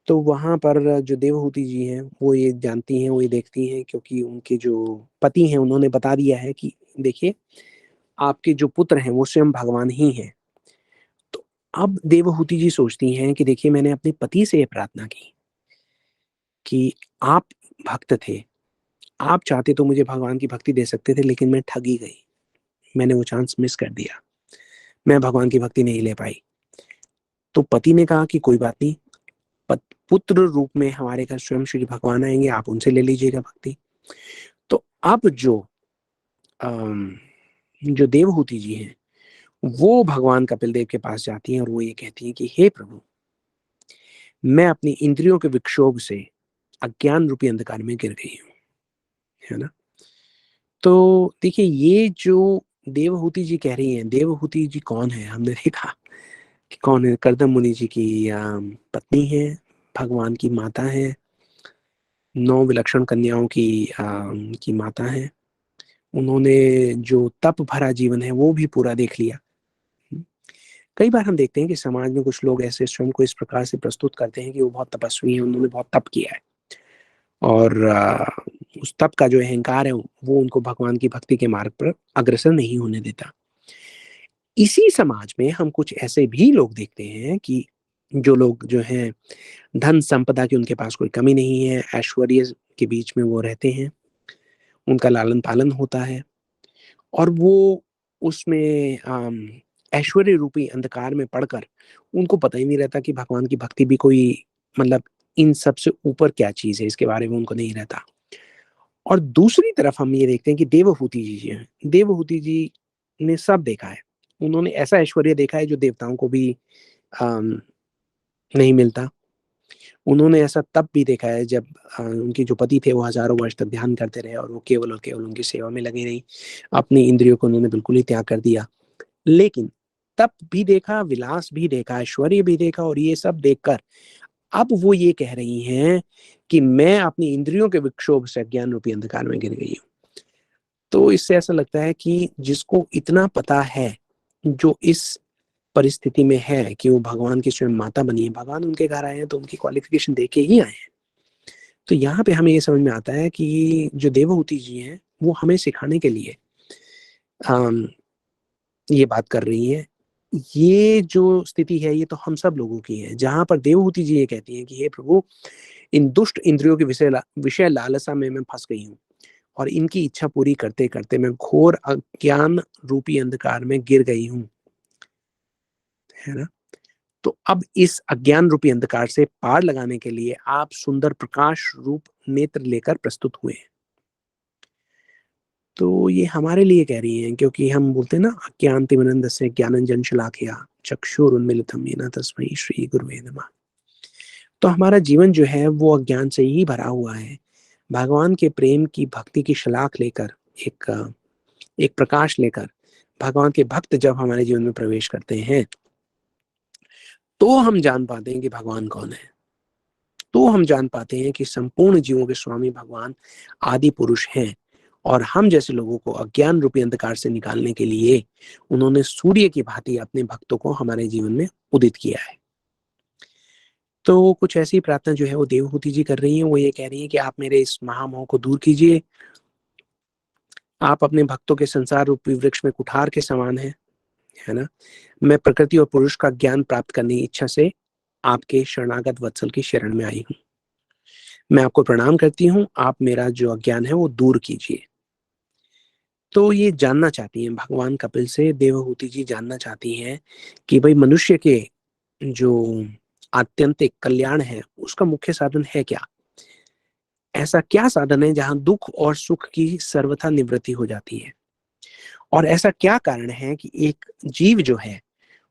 तो वहां पर जो देवहूति जी हैं वो ये जानती हैं, वो ये देखती हैं, क्योंकि उनके जो पति हैं उन्होंने बता दिया है कि देखिए आपके जो पुत्र हैं वो स्वयं भगवान ही हैं। तो अब देवहूति जी सोचती हैं कि देखिए मैंने अपने पति से ये प्रार्थना की कि आप भक्त थे, आप चाहते तो मुझे भगवान की भक्ति दे सकते थे, लेकिन मैं ठगी गई, मैंने वो चांस मिस कर दिया, मैं भगवान की भक्ति नहीं ले पाई। तो पति ने कहा कि कोई बात नहीं, पुत्र रूप में हमारे घर स्वयं श्री भगवान आएंगे, आप उनसे ले लीजिएगा भक्ति। तो अब अम, जो देवहूति जी हैं वो भगवान कपिल देव के पास जाती हैं और वो ये कहती हैं कि हे प्रभु, मैं अपनी इंद्रियों के विक्षोभ से अज्ञान रूपी अंधकार में गिर गई हूँ, है ना। तो देखिए ये जो देवहूति जी कह रही हैं, देवहूति जी कौन है, हमने देखा कि कौन है, करदम मुनि जी की पत्नी है, भगवान की माता है, 9 विलक्षण कन्याओं की माता है। उन्होंने जो तप भरा जीवन है वो भी पूरा देख लिया। कई बार हम देखते हैं कि समाज में कुछ लोग ऐसे स्वयं को इस प्रकार से प्रस्तुत करते हैं कि वो बहुत तपस्वी हैं, उन्होंने बहुत तप किया है, और उस तप का जो अहंकार है वो उनको भगवान की भक्ति के मार्ग पर अग्रसर नहीं होने देता। इसी समाज में हम कुछ ऐसे भी लोग देखते हैं कि जो लोग जो हैं धन संपदा की उनके पास कोई कमी नहीं है, ऐश्वर्य के बीच में वो रहते हैं, उनका लालन पालन होता है, और वो उसमें ऐश्वर्य रूपी अंधकार में पड़कर उनको पता ही नहीं रहता कि भगवान की भक्ति भी कोई मतलब इन सब से ऊपर क्या चीज़ है, इसके बारे में उनको नहीं रहता। और दूसरी तरफ हम ये देखते हैं कि देवहूति जी जो हैं, देवहूति जी ने सब देखा है। उन्होंने ऐसा ऐश्वर्य देखा है जो देवताओं को भी अम, नहीं मिलता। उन्होंने ऐसा तब भी देखा है जब उनके जो पति थे वो हज़ारों वर्ष तक ध्यान करते रहे और वो केवल और केवल उनकी सेवा में लगी रहीं। अपनी इंद्रियों को उन्होंने बिल्कुल ही त्याग कर दिया। लेकिन तप भी देखा, विलास भी देखा, ऐश्वर्य भी देखा और ये सब देखकर अब वो ये कह रही हैं कि मैं अपनी इंद्रियों के विक्षोभ से अज्ञान रूपी अंधकार में गिर गई हूँ। तो इससे ऐसा लगता है कि जिसको इतना पता है, जो इस परिस्थिति में है कि वो भगवान की स्वयं माता बनी है, भगवान उनके घर आए हैं तो उनकी क्वालिफिकेशन देख के ही आए हैं। तो यहाँ पे हमें ये समझ में आता है कि जो देवहूति जी हैं, वो हमें सिखाने के लिए अम, ये बात कर रही हैं। ये जो स्थिति है ये तो हम सब लोगों की है, जहाँ पर देवहूति जी ये कहती हैं कि हे प्रभु, इन दुष्ट इंद्रियों की विषय लालसा में मैं फँस गई हूँ और इनकी इच्छा पूरी करते-करते मैं घोर अज्ञान रूपी अंधकार में गिर गई हूँ। है ना? तो अब इस अज्ञान रूपी अंधकार से पार लगाने के लिए आप सुंदर प्रकाश रूप नेत्र लेकर प्रस्तुत हुए हैं। तो ये हमारे लिए कह रही हैं क्योंकि हम बोलते हैं ना अज्ञानतिमिरन्धस्य ज्ञानांजन शलाकया चक्षुरुन्मीलितं येन तस्मै श्री गुरुवे नमः। तो हमारा जीवन जो है वो अज्ञान से ही भरा हुआ है। भगवान के प्रेम की भक्ति की शलाख लेकर एक एक प्रकाश लेकर भगवान के भक्त जब हमारे जीवन में प्रवेश करते हैं, तो हम जान पाते हैं कि भगवान कौन है। तो हम जान पाते हैं कि संपूर्ण जीवों के स्वामी भगवान आदि पुरुष हैं और हम जैसे लोगों को अज्ञान रूपी अंधकार से निकालने के लिए उन्होंने सूर्य की भांति अपने भक्तों को हमारे जीवन में उदित किया है। तो कुछ ऐसी प्रार्थना जो है वो देवहूति जी कर रही हैं। वो ये कह रही हैं कि आप मेरे इस महामोह को दूर कीजिए। आप अपने भक्तों के संसार रूपी वृक्ष में कुठार के समान हैं, है ना? मैं प्रकृति और पुरुष का ज्ञान प्राप्त करने की इच्छा से आपके शरणागत वत्सल की शरण में आई हूँ। मैं आपको प्रणाम करती हूँ, आप मेरा जो अज्ञान है वो दूर कीजिए। तो ये जानना चाहती हैं भगवान कपिल से देवहूति जी जानना चाहती हैं कि भई मनुष्य के जो आत्यंतिक कल्याण है, उसका मुख्य साधन है क्या? ऐसा क्या साधन है जहाँ दुःख और सुख की सर्वथा निवृत्ति हो जाती है? और ऐसा क्या कारण है कि एक जीव जो है,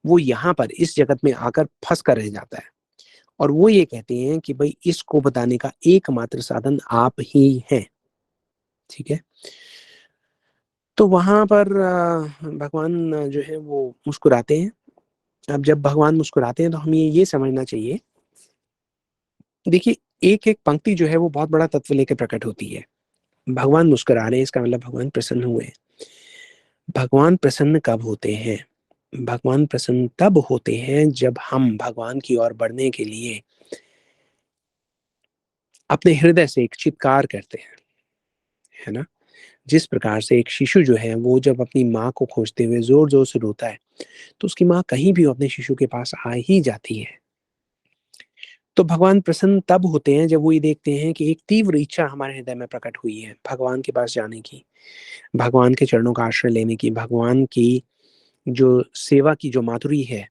वो यहाँ पर इस जगत में आकर फँस कर रह जाता है? और वो ये कहती हैं कि भई इसको बताने का एकमात्र साधन आप ही हैं, ठीक है? तो वहाँ पर भगवान जो है वो मुस्कुराते हैं। अब जब भगवान मुस्कुराते हैं तो हमें ये समझना चाहिए, देखिए एक-एक पंक्ति जो है वो बहुत बड़ा तत्व लेके प्रकट होती है। भगवान मुस्कुरा रहे हैं इसका मतलब भगवान प्रसन्न हुए हैं। भगवान प्रसन्न कब होते हैं? भगवान प्रसन्न तब होते हैं जब हम भगवान की ओर बढ़ने के लिए अपने हृदय से एक चित्कार करते हैं, है ना? जिस प्रकार से एक शिशु जो है वो जब अपनी माँ को खोजते हुए ज़ोर-ज़ोर से रोता है, तो उसकी माँ कहीं भी अपने शिशु के पास आ ही जाती है। तो भगवान प्रसन्न तब होते हैं जब वो ये देखते हैं कि एक तीव्र इच्छा हमारे हृदय में प्रकट हुई है भगवान के पास जाने की, भगवान के चरणों का आश्रय लेने की, भगवान की जो सेवा की जो माधुरी है,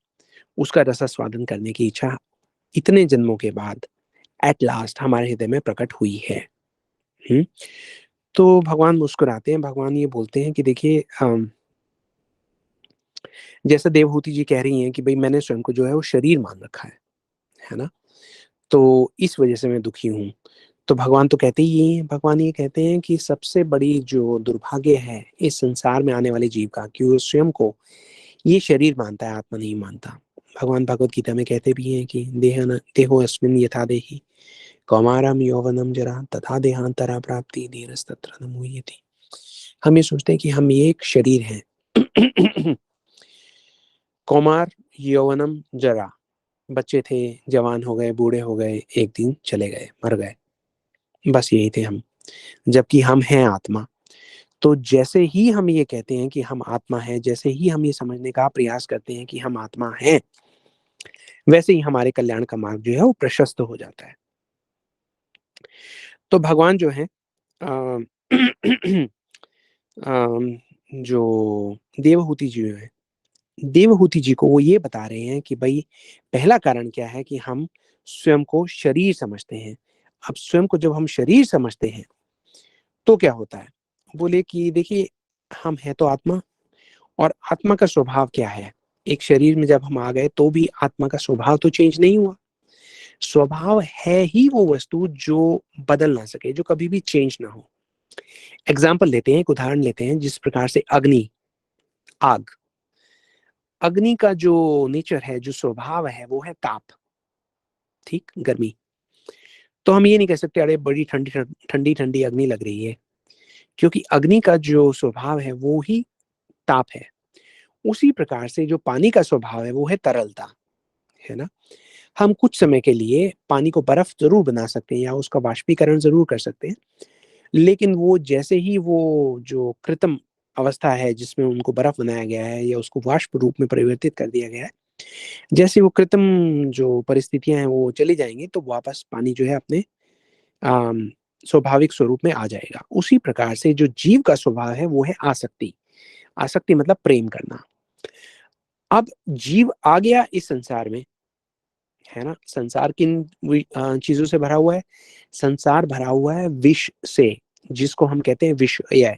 उसका रसास्वादन करने की इच्छा इतने जन्मों के बाद एट लास्ट हमारे हृदय में प्रकट हुई है। हुँ? तो भगवान मुस्कुराते हैं, भगवान ये बोलते हैं कि देखिए जैसे देवहूति जी कह रही हैं कि भई मैंने स्वयं को जो है वो शरीर मान रखा है ना? तो इस वज़ह से मैं दुखी हूँ। तो भगवान तो कहते ही हैं, भगवान ये कहते हैं कि सबसे बड़ी जो दुर्भाग्य है इस संसार में आने वाले जीव का कि वो स्वयं को ये शरीर मानता है, आत्मा नहीं मानता। भगवान भगवत गीता में कहते भी हैं कि देहोऽस्मिन् यथा देहि कौमारं यौवनं जरा तथा देहांतरा प्राप्ति धीरस्तत्र न मुह्यति। हम ये सोचते हैं कि हम ये एक शरीर हैं। कौमार, यौवनम, जरा, बच्चे थे, जवान हो गए, बूढ़े हो गए, एक दिन चले गए, मर गए। बस यही थे हम, जबकि हम हैं आत्मा। तो जैसे ही हम ये कहते हैं कि हम आत्मा हैं, जैसे ही हम ये समझने का प्रयास करते हैं कि हम आत्मा हैं, वैसे ही हमारे कल्याण का मार्ग जो है वो प्रशस्त हो जाता है। तो भगवान जो हैं अ, अ, जो देवहूति जी हैं, देवहूति जी को वो ये बता रहे हैं कि भाई पहला कारण क्या है कि हम स्वयं को शरीर समझते हैं। अब स्वयं को जब हम शरीर समझते हैं तो क्या होता है? बोले कि देखिए, हम हैं तो आत्मा, और आत्मा का स्वभाव क्या है? एक शरीर में जब हम आ गए तो भी आत्मा का स्वभाव तो चेंज नहीं हुआ। स्वभाव है ही वो वस्तु जो बदल ना सके, जो कभी भी चेंज ना हो। एग्जाम्पल लेते हैं, एक उदाहरण लेते हैं, जिस प्रकार से अग्नि, आग, अग्नि का जो नेचर है, जो स्वभाव है, वो है ताप, ठीक, गर्मी। तो हम ये नहीं कह सकते अरे बड़ी ठंडी ठंडी ठंडी अग्नि लग रही है, क्योंकि अग्नि का जो स्वभाव है वो ही ताप है। उसी प्रकार से जो पानी का स्वभाव है वो है तरलता, है ना? हम कुछ समय के लिए पानी को बर्फ जरूर बना सकते हैं या उसका वाष्पीकरण जरूर कर सकते हैं, लेकिन वो जैसे ही वो जो कृत्रिम अवस्था है जिसमें उनको बर्फ बनाया गया है या उसको वाष्प रूप में परिवर्तित कर दिया गया है, जैसे वो कृत्रिम जो परिस्थितियां हैं वो चली जाएंगी तो वापस पानी जो है अपने अम, स्वाभाविक स्वरूप में आ जाएगा। उसी प्रकार से जो जीव का स्वभाव है वो है आसक्ति। आसक्ति मतलब प्रेम करना। अब जीव आ गया इस संसार में, है ना? संसार किन चीजों से भरा हुआ है? संसार भरा हुआ है विष से, जिसको हम कहते हैं विषय,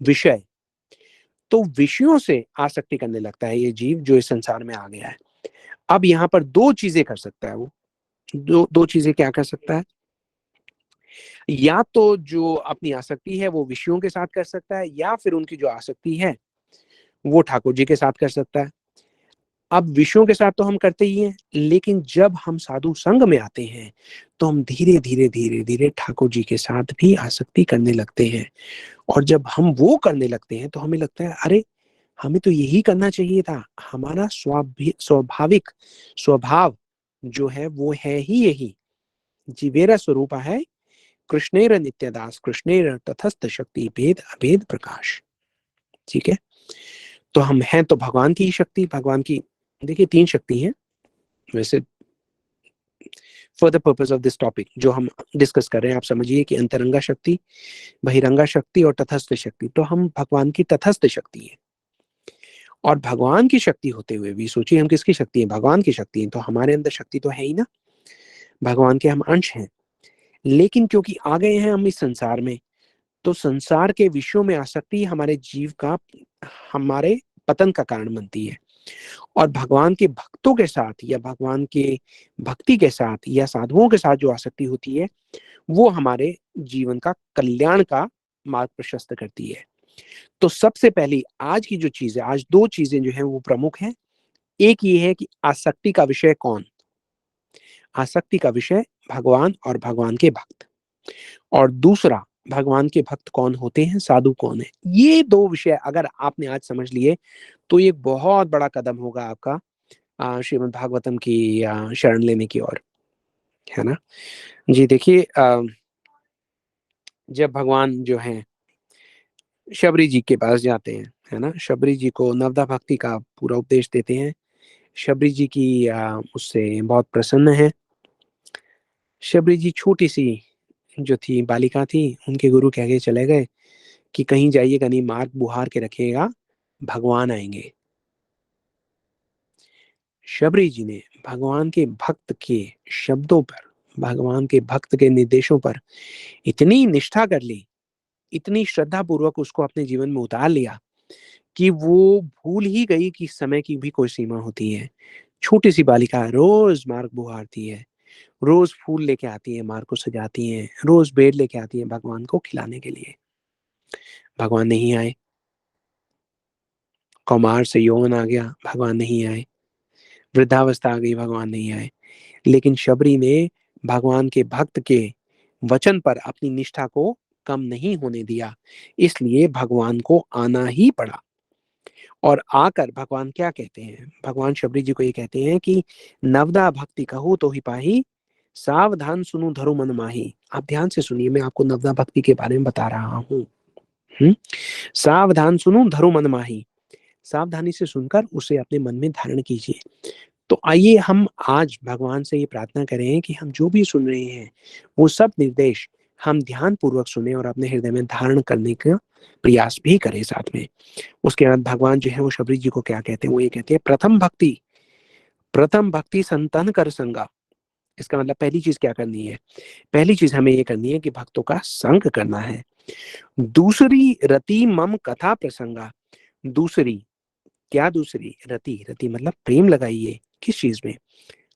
विषय। तो विषयों से आसक्ति करने लगता है ये जीव जो इस संसार में आ गया है। अब यहाँ पर दो चीजें कर सकता है वो। दो दो चीजें क्या कर सकता है? या तो जो अपनी आसक्ति है वो विषयों के साथ कर सकता है, या फिर उनकी जो आसक्ति है वो ठाकुर जी के साथ कर सकता है। अब विषयों के साथ तो हम करते ही हैं, लेकिन जब हम साधु संग में आते हैं तो हम धीरे धीरे धीरे धीरे ठाकुर जी के साथ भी आसक्ति करने लगते हैं। और जब हम वो करने लगते हैं तो हमें लगता है अरे हमें तो यही करना चाहिए था। हमारा स्वाभाविक स्वभाव जो है वो है ही यही। जीवेरा स्वरूपा है कृष्णेर नित्यदास, कृष्णेर तथस्थ शक्ति भेद अभेद प्रकाश। ठीक है, तो हम हैं तो भगवान की ही शक्ति, भगवान की देखिए तीन शक्ति हैं वैसे। For the purpose of this topic जो हम डिस्कस कर रहे हैं, आप समझिए कि अंतरंगा शक्ति, बहिरंगा शक्ति और तथस्थ शक्ति। तो हम भगवान की तथस्थ शक्ति है, और भगवान की शक्ति होते हुए भी सोचिए हम किसकी शक्ति है? भगवान की शक्ति है। तो हमारे अंदर शक्ति तो है ही ना, भगवान के हम अंश हैं। लेकिन क्योंकि आ गए हैं हम इस संसार में, तो संसार के विषयों में आसक्ति हमारे जीव का, हमारे पतन का कारण बनती है। और भगवान के भक्तों के साथ या भगवान के भक्ति के साथ या साधुओं के साथ जो आसक्ति होती है वो हमारे जीवन का कल्याण का मार्ग प्रशस्त करती है। तो सबसे पहली आज की जो चीज है, आज दो चीजें जो है वो प्रमुख हैं। एक ये है कि आसक्ति का विषय कौन? आसक्ति का विषय भगवान और भगवान के भक्त। और दूसरा, भगवान के भक्त कौन होते हैं, साधु कौन है। ये दो विषय अगर आपने आज समझ लिए तो ये बहुत बड़ा कदम होगा आपका श्रीमद् भागवतम की शरण लेने की ओर, है ना? जी देखिए, जब भगवान जो है शबरी जी के पास जाते हैं, है ना, शबरी जी को नवदा भक्ति का पूरा उपदेश देते हैं। शबरी जी की उससे बहुत प्रसन्न है। शबरी जी छोटी सी जो थी बालिका थी, उनके गुरु कह के चले गए कि कहीं जाइएगा नहीं, मार्ग बुहार के रखिएगा, भगवान आएंगे। शबरी जी ने भगवान के भक्त के शब्दों पर, भगवान के भक्त के निर्देशों पर इतनी निष्ठा कर ली, इतनी श्रद्धा पूर्वक उसको अपने जीवन में उतार लिया कि वो भूल ही गई कि समय की भी कोई सीमा होती है। छोटी सी बालिका रोज मार्ग बुहारती है, रोज फूल लेके आती है, मार्ग को सजाती है, रोज बेर लेके आती है भगवान को खिलाने के लिए। भगवान नहीं आए। कौमार से यौवन आ गया, भगवान नहीं आए। वृद्धावस्था आ गई, भगवान नहीं आए। लेकिन शबरी ने भगवान के भक्त के वचन पर अपनी निष्ठा को कम नहीं होने दिया, इसलिए भगवान को आना ही पड़ा। और आकर भगवान क्या कहते हैं? भगवान शबरी जी को ये कहते हैं कि नवदा भक्ति कहूँ तो ही पाही, सावधान सुनु धरु मन माही। आप ध्यान से सुनिए, मैं आपको नवदा भक्ति के बारे में बता रहा हूँ। सावधान सुनु धरु मन माही, सावधानी से सुनकर उसे अपने मन में धारण कीजिए। तो आइए हम आज भगवान से ये प्रार्थना करें कि हम जो भी सुन रहे हैं वो सब निर्देश हम ध्यान पूर्वक सुने और अपने हृदय में धारण करने का प्रयास भी करें साथ में। उसके बाद भगवान जो है वो शबरी जी को क्या कहते हैं, वो ये कहते हैं प्रथम भक्ति संतन कर संगा। इसका मतलब पहली चीज क्या करनी है, पहली चीज हमें ये करनी है कि भक्तों का संग करना है। दूसरी रति मम कथा प्रसंगा, दूसरी क्या, दूसरी रति, रति मतलब प्रेम लगाइए किस चीज में,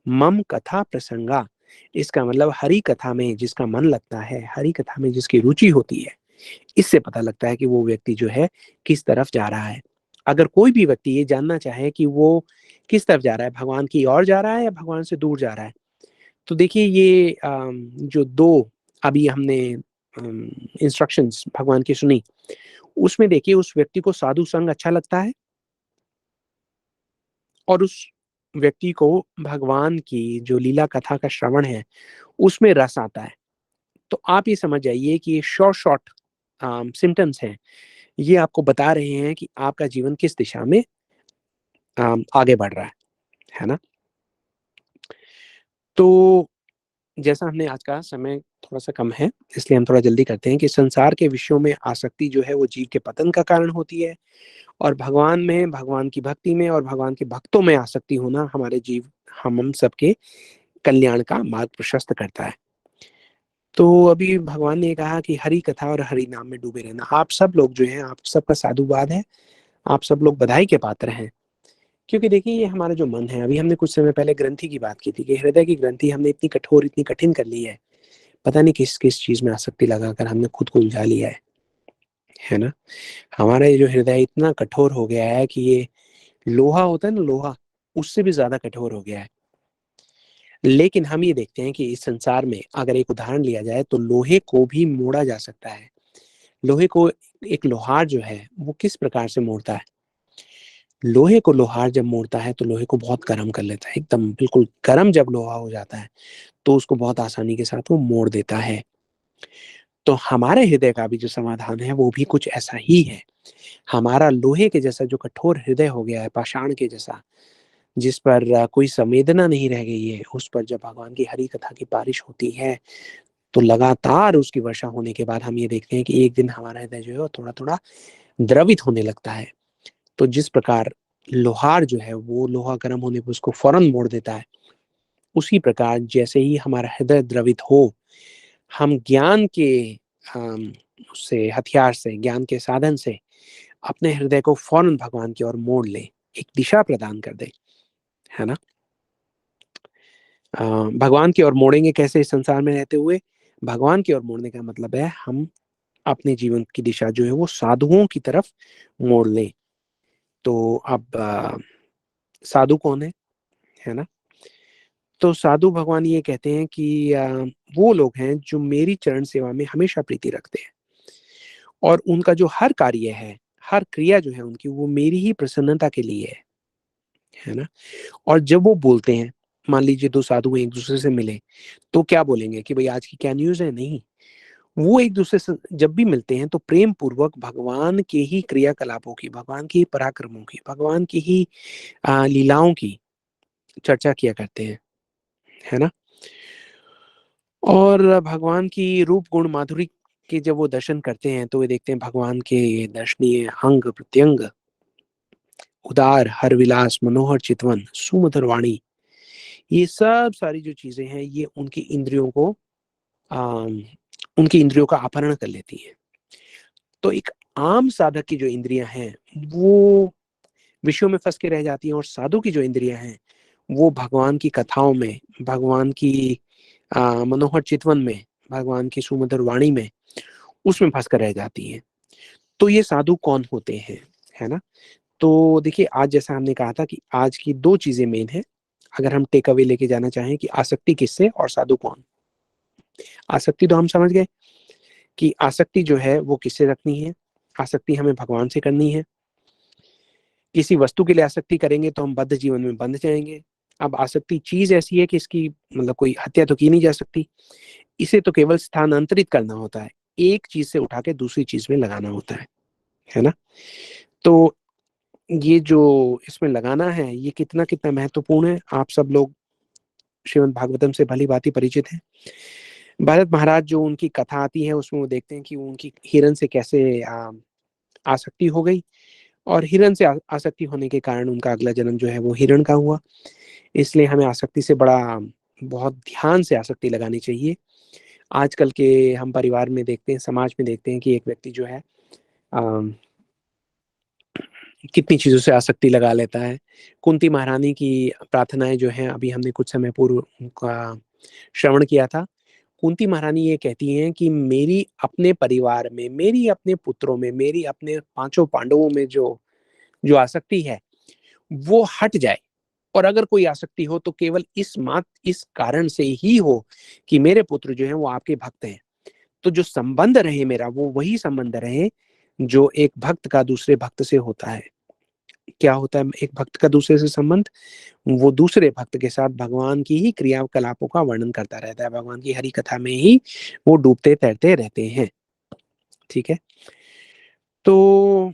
मम कथा प्रसंगा। इसका मतलब हरि कथा में जिसका मन लगता है, हरि कथा में जिसकी रुचि होती है, इससे पता लगता है कि वो व्यक्ति जो है किस तरफ जा रहा है। अगर कोई भी व्यक्ति ये जानना चाहे कि वो किस तरफ जा रहा है, भगवान की ओर जा रहा है या भगवान से दूर जा रहा है, तो देखिए ये जो दो अभी हमने इंस्ट्रक्शंस भगवान की सुनी, उसमें देखिए उस व्यक्ति को साधु संग अच्छा लगता है और उस व्यक्ति को भगवान की जो लीला कथा का श्रवण है उसमें रस आता है। तो आप ये समझ जाइए कि ये शॉर्ट शॉर्ट सिम्टम्स हैं, ये आपको बता रहे हैं कि आपका जीवन किस दिशा में आगे बढ़ रहा है ना। तो जैसा हमने आज का समय थोड़ा सा कम है, इसलिए हम थोड़ा जल्दी करते हैं कि संसार के विषयों में आसक्ति जो है वो जीव के पतन का कारण होती है, और भगवान में, भगवान की भक्ति में और भगवान के भक्तों में आसक्ति होना हमारे जीव, हम सबके कल्याण का मार्ग प्रशस्त करता है। तो अभी भगवान ने कहा कि हरि कथा और हरि नाम में डूबे रहना। आप सब लोग जो हैं, आप सबका साधुवाद है, आप सब लोग बधाई के पात्र हैं। क्योंकि देखिए ये हमारा जो मन है, अभी हमने कुछ समय पहले ग्रंथि की बात की थी कि हृदय की ग्रंथि हमने इतनी कठोर, इतनी कठिन कर ली है, पता नहीं किस किस चीज में आसक्ति लगाकर हमने खुद को उलझा लिया है ना। हमारा ये जो हृदय इतना कठोर हो गया है कि ये लोहा होता है ना, लोहा, उससे भी ज्यादा कठोर हो गया है। लेकिन हम ये देखते हैं कि इस संसार में अगर एक उदाहरण लिया जाए तो लोहे को भी मोड़ा जा सकता है। लोहे को एक लोहार जो है वो किस प्रकार से मोड़ता है, लोहे को लोहार जब मोड़ता है तो लोहे को बहुत गर्म कर लेता है, एकदम बिल्कुल गर्म जब लोहा हो जाता है तो उसको बहुत आसानी के साथ वो मोड़ देता है। तो हमारे हृदय का भी जो समाधान है वो भी कुछ ऐसा ही है। हमारा लोहे के जैसा जो कठोर हृदय हो गया है, पाषाण के जैसा, जिस पर कोई संवेदना नहीं रह गई है, उस पर जब भगवान की हरि कथा की बारिश होती है तो लगातार उसकी वर्षा होने के बाद हम ये देखते हैं कि एक दिन हमारा हृदय जो है वो थोड़ा थोड़ा द्रवित होने लगता है। तो जिस प्रकार लोहार जो है वो लोहा गर्म होने पर उसको फौरन मोड़ देता है, उसी प्रकार जैसे ही हमारा हृदय द्रवित हो, हम ज्ञान के उससे, हथियार से, ज्ञान के साधन से अपने हृदय को फौरन भगवान की ओर मोड़ ले, एक दिशा प्रदान कर दे, है ना। भगवान की ओर मोड़ेंगे कैसे इस संसार में रहते हुए, भगवान की ओर मोड़ने का मतलब है हम अपने जीवन की दिशा जो है वो साधुओं की तरफ मोड़ लें। तो अब साधु कौन है ना। तो साधु भगवान ये कहते हैं कि वो लोग हैं जो मेरी चरण सेवा में हमेशा प्रीति रखते हैं और उनका जो हर कार्य है, हर क्रिया जो है उनकी, वो मेरी ही प्रसन्नता के लिए है ना। और जब वो बोलते हैं, मान लीजिए दो साधु एक दूसरे से मिले, तो क्या बोलेंगे कि भाई आज की क्या न्यूज है, नहीं, वो एक दूसरे से जब भी मिलते हैं तो प्रेम पूर्वक भगवान के ही क्रियाकलापों की, भगवान की पराक्रमों की, भगवान की ही लीलाओं की चर्चा किया करते हैं, है ना। और भगवान की रूप गुण माधुरी के जब वो दर्शन करते हैं तो वे देखते हैं भगवान के दर्शनीय अंग प्रत्यंग, उदार हर विलास, मनोहर चितवन, सुमधुर वाणी, ये सब सारी जो चीजें हैं ये उनकी इंद्रियों को आम, उनकी इंद्रियों का अपहरण कर लेती हैं। तो एक आम साधक की जो इंद्रियां हैं वो विषयों में फंस के रह जाती हैं, और साधु की जो इंद्रियां हैं वो भगवान की कथाओं में, भगवान की मनोहर चितवन में, भगवान की सुमधुर वाणी में, उसमें फंस कर रह जाती हैं। तो ये साधु कौन होते हैं, है ना। तो देखिए आज जैसा हमने कहा था कि आज की दो चीजें मेन है, अगर हम टेक अवे लेके जाना चाहें कि आसक्ति किससे और साधु कौन। आसक्ति तो हम समझ गए कि आसक्ति जो है वो किससे रखनी है, आसक्ति हमें भगवान से करनी है। किसी वस्तु के लिए आसक्ति करेंगे तो हम बद्ध जीवन में बंध जाएंगे। अब आसक्ति चीज ऐसी है कि इसकी मतलब कोई हत्या तो की नहीं जा सकती, इसे तो केवल स्थानांतरित करना होता है, एक चीज से उठा के दूसरी चीज में लगाना होता है ना। तो ये जो इसमें लगाना है ये कितना कितना महत्वपूर्ण है, आप सब लोग श्रीमद् भागवतम से भली भांति परिचित हैं। भरत महाराज जो उनकी कथा आती है उसमें वो देखते हैं कि उनकी हिरण से कैसे आसक्ति हो गई, और हिरण से आसक्ति होने के कारण उनका अगला जन्म जो है वो हिरण का हुआ। इसलिए हमें आसक्ति से बड़ा बहुत ध्यान से आसक्ति लगानी चाहिए। आजकल के हम परिवार में देखते हैं, समाज में देखते हैं कि एक व्यक्ति जो है कितनी चीज़ों से आसक्ति लगा लेता है। कुंती महारानी की प्रार्थनाएं जो हैं, अभी हमने कुछ समय पूर्व उनका श्रवण किया था। कुंती महारानी ये कहती हैं कि मेरी अपने परिवार में, मेरी अपने पुत्रों में, मेरी अपने पांचों पांडवों में जो जो आसक्ति है वो हट जाए, और अगर कोई आसक्ति हो तो केवल इस कारण से ही हो कि मेरे पुत्र जो है वो आपके भक्त हैं। तो जो संबंध रहे मेरा, वो वही संबंध रहे जो एक भक्त का दूसरे भक्त से होता है। क्या होता है एक भक्त का दूसरे से संबंध? वो दूसरे भक्त के साथ भगवान की ही क्रियाकलापों का वर्णन करता रहता है, भगवान की हरि कथा में ही वो डूबते तैरते रहते हैं। ठीक है, तो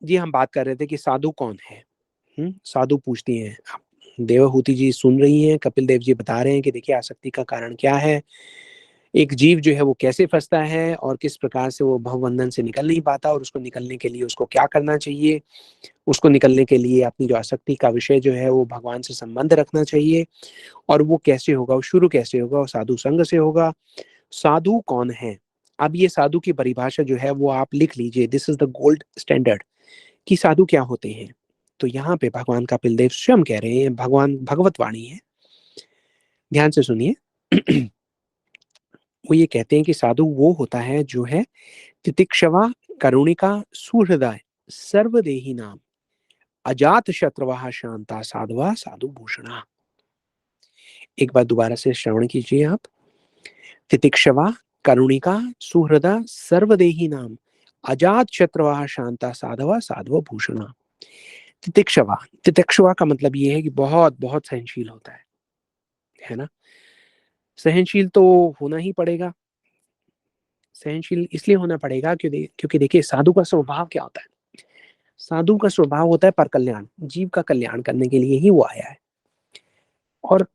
ये हम बात कर रहे थे कि साधु कौन है। साधु पूछती हैं, आप देवहूति जी सुन रही हैं, कपिल देव जी बता रहे हैं कि देखिए आसक्ति का कारण क्या है, एक जीव जो है वो कैसे फंसता है और किस प्रकार से वो भवबंधन से निकल नहीं पाता, और उसको निकलने के लिए उसको क्या करना चाहिए। उसको निकलने के लिए अपनी जो आसक्ति का विषय जो है वो भगवान से संबंध रखना चाहिए, और वो कैसे होगा, वो शुरू कैसे होगा, वो साधु संग से होगा। साधु कौन है? अब ये साधु की परिभाषा जो है वो आप लिख लीजिए, this is the gold standard, कि साधु क्या होते हैं। तो यहाँ पे भगवान कपिल देव स्वयं कह रहे हैं, भगवान भगवत वाणी है, ध्यान से सुनिए। वो ये कहते हैं कि साधु वो होता है जो है तितिक्षवा, करुणिका, सुहृदय, सर्वदेही नाम, अजात शत्रवा, शांता, साधवा, साधु भूषणा। एक बार दोबारा से श्रवण कीजिए आप। तितिक्षवा, करुणिका, सुहृदा, सर्वदेही नाम, अजात शत्रवा, शांता, साधवा, साधव भूषणा। तितिक्षवा, तितिक्षवा का मतलब ये है कि बहुत बहुत सहनशील होता है ना। सहनशील तो होना ही पड़ेगा। सहनशील इसलिए होना पड़ेगा क्योंकि देखिए साधु का स्वभाव क्या होता है। साधु का स्वभाव होता है पर कल्याण, जीव का कल्याण करने के लिए ही वो आया है। और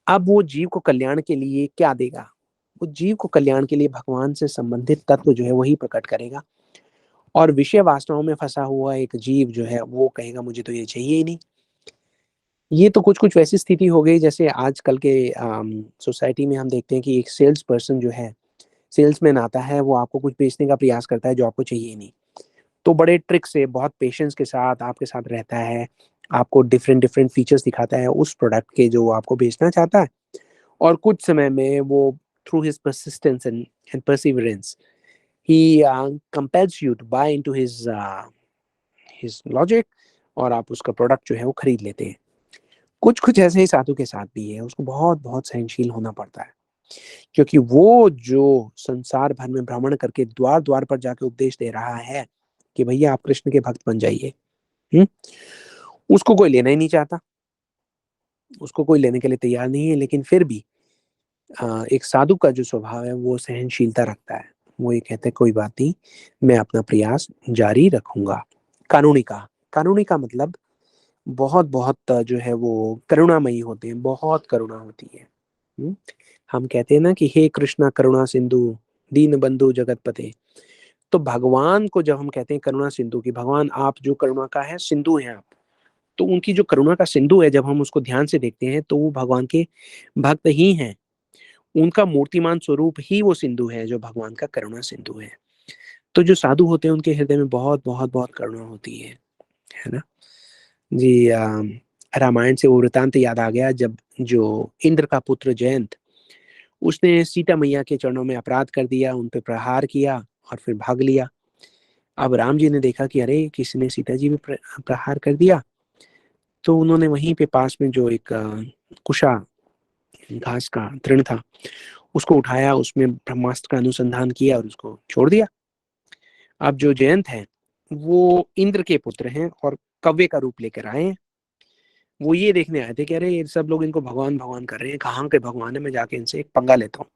अब वो जीव को कल्याण के लिए क्या देगा? वो जीव को कल्याण के लिए भगवान से संबंधित तत्व जो है वही प्रकट करेगा। और विषय वासनाओं में फंसा हुआ एक जीव जो है वो कहेगा मुझे तो ये चाहिए ही नहीं। ये तो कुछ कुछ वैसी स्थिति हो गई जैसे आजकल के सोसाइटी में हम देखते हैं कि एक सेल्स पर्सन जो है, सेल्समैन आता है, वो आपको कुछ बेचने का प्रयास करता है जो आपको चाहिए ही नहीं। तो बड़े ट्रिक से, बहुत पेशेंस के साथ आपके साथ रहता है, आपको डिफरेंट डिफरेंट फीचर्स दिखाता है उस प्रोडक्ट के जो आपको बेचना चाहता है, और कुछ समय में वो through his persistence and perseverance he compels you to buy into his logic, और आप उसका प्रोडक्ट जो है वो खरीद लेते हैं। कुछ कुछ ऐसे ही साधु के साथ भी है, उसको बहुत बहुत सहनशील होना पड़ता है, क्योंकि वो जो संसार भर में भ्रमण करके द्वार द्वार पर जाके उपदेश दे रहा है कि भैया आप कृष्ण के भक्त बन जाइए, उसको कोई लेना ही नहीं चाहता, उसको कोई लेने के लिए तैयार नहीं है। लेकिन फिर भी एक साधु का जो स्वभाव है वो सहनशीलता रखता है। वो ये कहते हैं कोई बात नहीं, मैं अपना प्रयास जारी रखूंगा। कानूनिका, कानूनिका मतलब बहुत बहुत जो है वो करुणामयी होते हैं, बहुत करुणा होती है। हम्म? हम कहते हैं ना कि हे कृष्णा करुणा सिंधु, दीन बंधु जगत पते। तो भगवान को जब हम कहते हैं करुणा सिंधु, की भगवान आप जो करुणा का है सिंधु हैं आप, तो उनकी जो करुणा का सिंधु है, जब हम उसको ध्यान से देखते हैं तो वो भगवान के भक्त ही हैं। उनका मूर्तिमान स्वरूप ही वो सिंधु है जो भगवान का करुणा सिंधु है। तो जो साधु होते हैं उनके हृदय में बहुत बहुत बहुत करुणा होती है ना जी। रामायण से वो वृतांत याद आ गया, जब जो इंद्र का पुत्र जयंत, उसने सीता मैया के चरणों में अपराध कर दिया, उन पे प्रहार किया और फिर भाग लिया। अब राम जी ने देखा कि अरे किसी ने सीता जी पे प्रहार कर दिया, तो उन्होंने वहीं पे पास में जो एक कुशा घास का तृण था, उसको उठाया, उसमें ब्रह्मास्त्र का अनुसंधान किया और उसको छोड़ दिया। अब जो जयंत है वो इंद्र के पुत्र हैं और कव्य का रूप लेकर आए हैं। वो ये देखने आए थे कि अरे ये सब लोग इनको भगवान भगवान कर रहे हैं, कहाँ के भगवान है, मैं जाके इनसे एक पंगा लेता हूँ।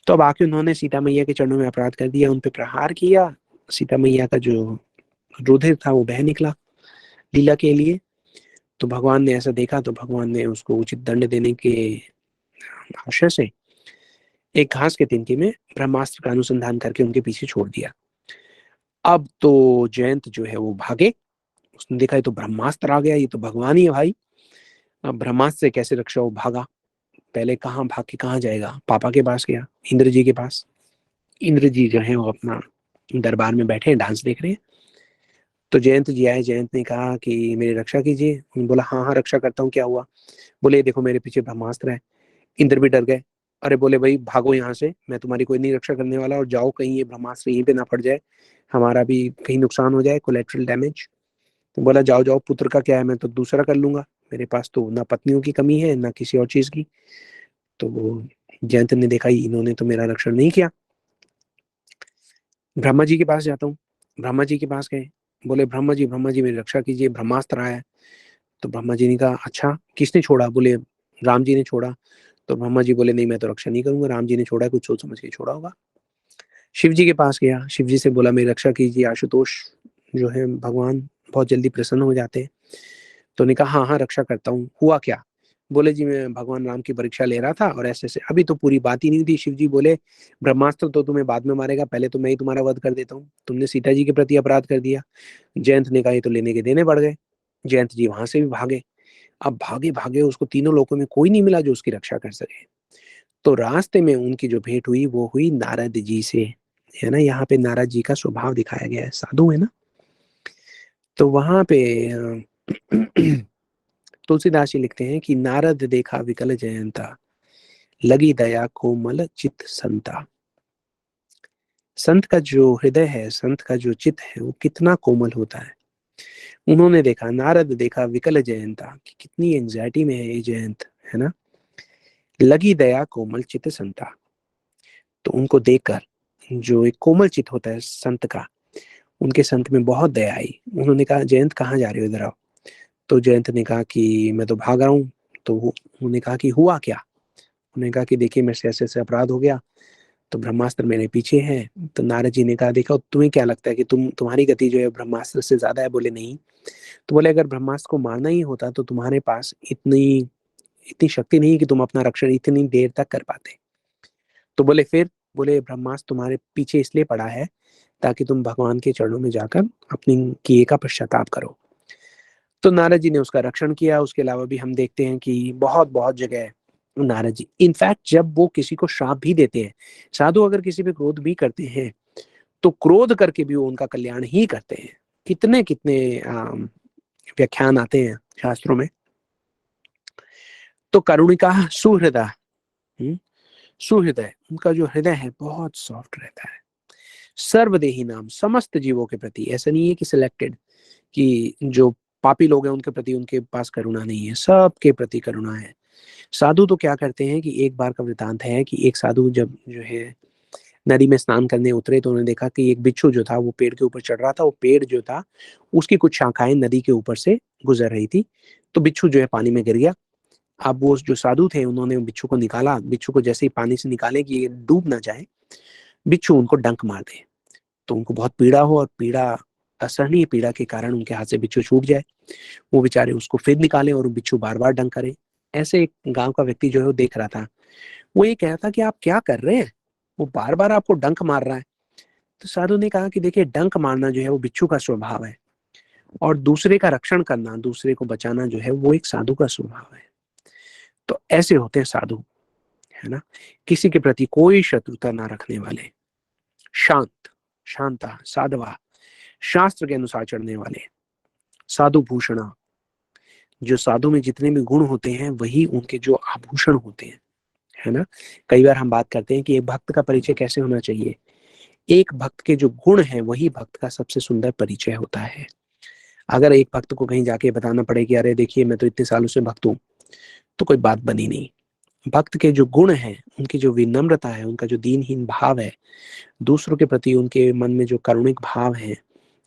तो अब आके उन्होंने सीता मैया के चरणों में अपराध कर दिया, उन पे प्रहार किया। सीता मैया का जो रुधिर था वो बह निकला लीला के लिए। तो भगवान ने ऐसा देखा, तो भगवान ने उसको उचित दंड देने के आशय से एक घास के तिनके में ब्रह्मास्त्र का अनुसंधान करके उनके पीछे छोड़ दिया। अब तो जयंत जो है वो भागे, उसने देखा ये तो ब्रह्मास्त्र आ गया, ये तो भगवान ही है भाई। अब ब्रह्मास्त्र से कैसे रक्षा हो, भागा। पहले कहाँ भाग के कहाँ जाएगा, पापा के पास गया, इंद्र जी के पास। इंद्र जी जो है वो अपना दरबार में बैठे हैं, डांस देख रहे हैं। तो जयंत जी आए, जयंत ने कहा कि मेरी रक्षा कीजिए। उन्होंने बोला हाँ हाँ रक्षा करता हूँ, क्या हुआ। बोले देखो मेरे पीछे ब्रह्मास्त्र है। इंद्र भी डर गए। अरे बोले भाई भागो यहाँ से, मैं तुम्हारी कोई नहीं रक्षा करने वाला, और जाओ कहीं ये ब्रह्मास्त्र यहीं पे ना पड़ जाए, हमारा भी कहीं नुकसान हो जाए, कोलेट्रल डैमेज। तो बोला जाओ जाओ, पुत्र का क्या है, मैं तो दूसरा कर लूंगा, मेरे पास तो ना पत्नियों की कमी है ना किसी और चीज की। तो जयंत ने देखा इन्होंने तो मेरा रक्षण नहीं किया, ब्रह्मा जी के पास जाता हूँ। ब्रह्मा जी के पास गए, बोले ब्रह्मा जी मेरी रक्षा कीजिए, ब्रह्मास्त्र आया है। तो ब्रह्मा जी ने कहा अच्छा किसने छोड़ा, बोले राम जी ने छोड़ा। तो ब्रह्मा जी बोले नहीं मैं तो रक्षा नहीं करूंगा, राम जी ने छोड़ा है, कुछ सोच समझ के छोड़ा होगा। शिव जी के पास गया, शिव जी से बोला मेरी रक्षा कीजिए, आशुतोष जो है भगवान बहुत जल्दी प्रसन्न हो जाते हैं। तो ने कहा हाँ हाँ रक्षा करता हूँ, हुआ क्या। बोले जी मैं भगवान राम की परीक्षा ले रहा था और ऐसे ऐसे, अभी तो पूरी बात ही नहीं थी। शिव जी बोले ब्रह्मास्त्र तो तुम्हें बाद में मारेगा, पहले तो मैं ही तुम्हारा वध कर देता हूँ, तुमने सीता जी के प्रति अपराध कर दिया। जयंत ने कहा ये तो लेने के देने बढ़ गए। जयंत जी वहां से भी भागे। अब भागे भागे उसको तीनों लोकों में कोई नहीं मिला जो उसकी रक्षा कर सके। तो रास्ते में उनकी जो भेंट हुई वो हुई नारद जी से, है ना। यहाँ पे नारद जी का स्वभाव दिखाया गया है, साधु है ना। तो वहां पे तुलसीदास जी लिखते हैं कि नारद देखा विकल जयंता, लगी दया कोमल चित संता। संत का जो हृदय है, संत का जो चित्त है वो कितना कोमल होता है। उन्होंने देखा, नारद देखा विकल जयंता कि कितनी एंजाइटी में है ये जयंत, है ना। लगी दया कोमल चित संता, तो उनको देखकर जो एक कोमल चित होता है संत का, उनके संत में बहुत दया आई। उन्होंने कहा जयंत कहाँ जा रहे हो, इधर आओ। तो जयंत ने कहा कि मैं तो भाग रहा हूँ। तो उन्होंने कहा कि हुआ क्या। उन्होंने कहा कि देखिए मेरे से ऐसे ऐसे अपराध हो गया, तो ब्रह्मास्त्र मेरे पीछे है। तो नारद जी ने कहा देखा तुम्हें क्या लगता है कि तुम्हारी गति जो है ब्रह्मास्त्र से ज्यादा है, बोले नहीं। तो बोले अगर ब्रह्मास्त्र को मारना ही होता तो तुम्हारे पास इतनी इतनी शक्ति नहीं कि तुम अपना रक्षण इतनी देर तक कर पाते। तो बोले फिर, बोले ब्रह्मास्त्र तुम्हारे पीछे इसलिए पड़ा है ताकि तुम भगवान के चरणों में जाकर अपनी किए का पश्चाताप करो। तो नारद जी ने उसका रक्षण किया। उसके अलावा भी हम देखते हैं कि बहुत बहुत जगह नारद जी, इनफैक्ट जब वो किसी को श्राप भी देते हैं, साधु अगर किसी पे क्रोध भी करते हैं तो क्रोध करके भी वो उनका कल्याण ही करते हैं। कितने कितने व्याख्यान आते हैं शास्त्रों में। तो करुणिका सुहृदय, सुहृदय, उनका जो हृदय है बहुत सॉफ्ट रहता है। सर्वदेही नाम, समस्त जीवों के प्रति, ऐसा नहीं है कि सिलेक्टेड, कि जो पापी लोग हैं उनके प्रति उनके पास करुणा नहीं है, सबके प्रति करुणा है। साधु तो क्या करते हैं कि एक बार का वृतांत है कि एक साधु जब जो है नदी में स्नान करने उतरे तो उन्होंने देखा कि एक बिच्छू जो था वो पेड़ के ऊपर चढ़ रहा था। वो पेड़ जो था उसकी कुछ शाखाएं नदी के ऊपर से गुजर रही थी। तो बिच्छू जो है पानी में गिर गया। अब वो जो साधु थे उन्होंने बिच्छू को निकाला। बिच्छू को जैसे ही पानी से निकाले कि ये डूब ना जाए, बिच्छू उनको डंक मार दे, तो उनको बहुत पीड़ा हो, और पीड़ा, असहनीय पीड़ा के कारण उनके हाथ से बिच्छू छूट जाए। वो बेचारे उसको फिर निकाले और बिच्छू बार बार डंक करे। ऐसे एक गांव का व्यक्ति जो है वो देख रहा था। वो ये कह रहा था कि आप क्या कर रहे हैं, वो बार बार आपको डंक मार रहा है। तो साधु ने कहा कि देखिए डंक मारना जो है वो बिच्छू का स्वभाव है, और दूसरे का रक्षण करना, दूसरे को बचाना जो है वो एक साधु का स्वभाव है। तो ऐसे होते हैं साधु, है ना। किसी के प्रति कोई शत्रुता ना रखने वाले, शांत, शांता, साधवा, शास्त्र के अनुसार चलने वाले, साधु भूषणा। जो साधु में जितने भी गुण होते हैं वही उनके जो आभूषण होते हैं, है ना। कई बार हम बात करते हैं कि एक भक्त का परिचय कैसे होना चाहिए। एक भक्त के जो गुण हैं वही भक्त का सबसे सुंदर परिचय होता है। अगर एक भक्त को कहीं जाके बताना पड़े कि अरे देखिए मैं तो इतने सालों से भक्त हूँ, तो कोई बात बनी नहीं। भक्त के जो गुण हैं, उनकी जो विनम्रता है, उनका जो दीनहीन भाव है, दूसरों के प्रति उनके मन में जो करुणिक भाव है,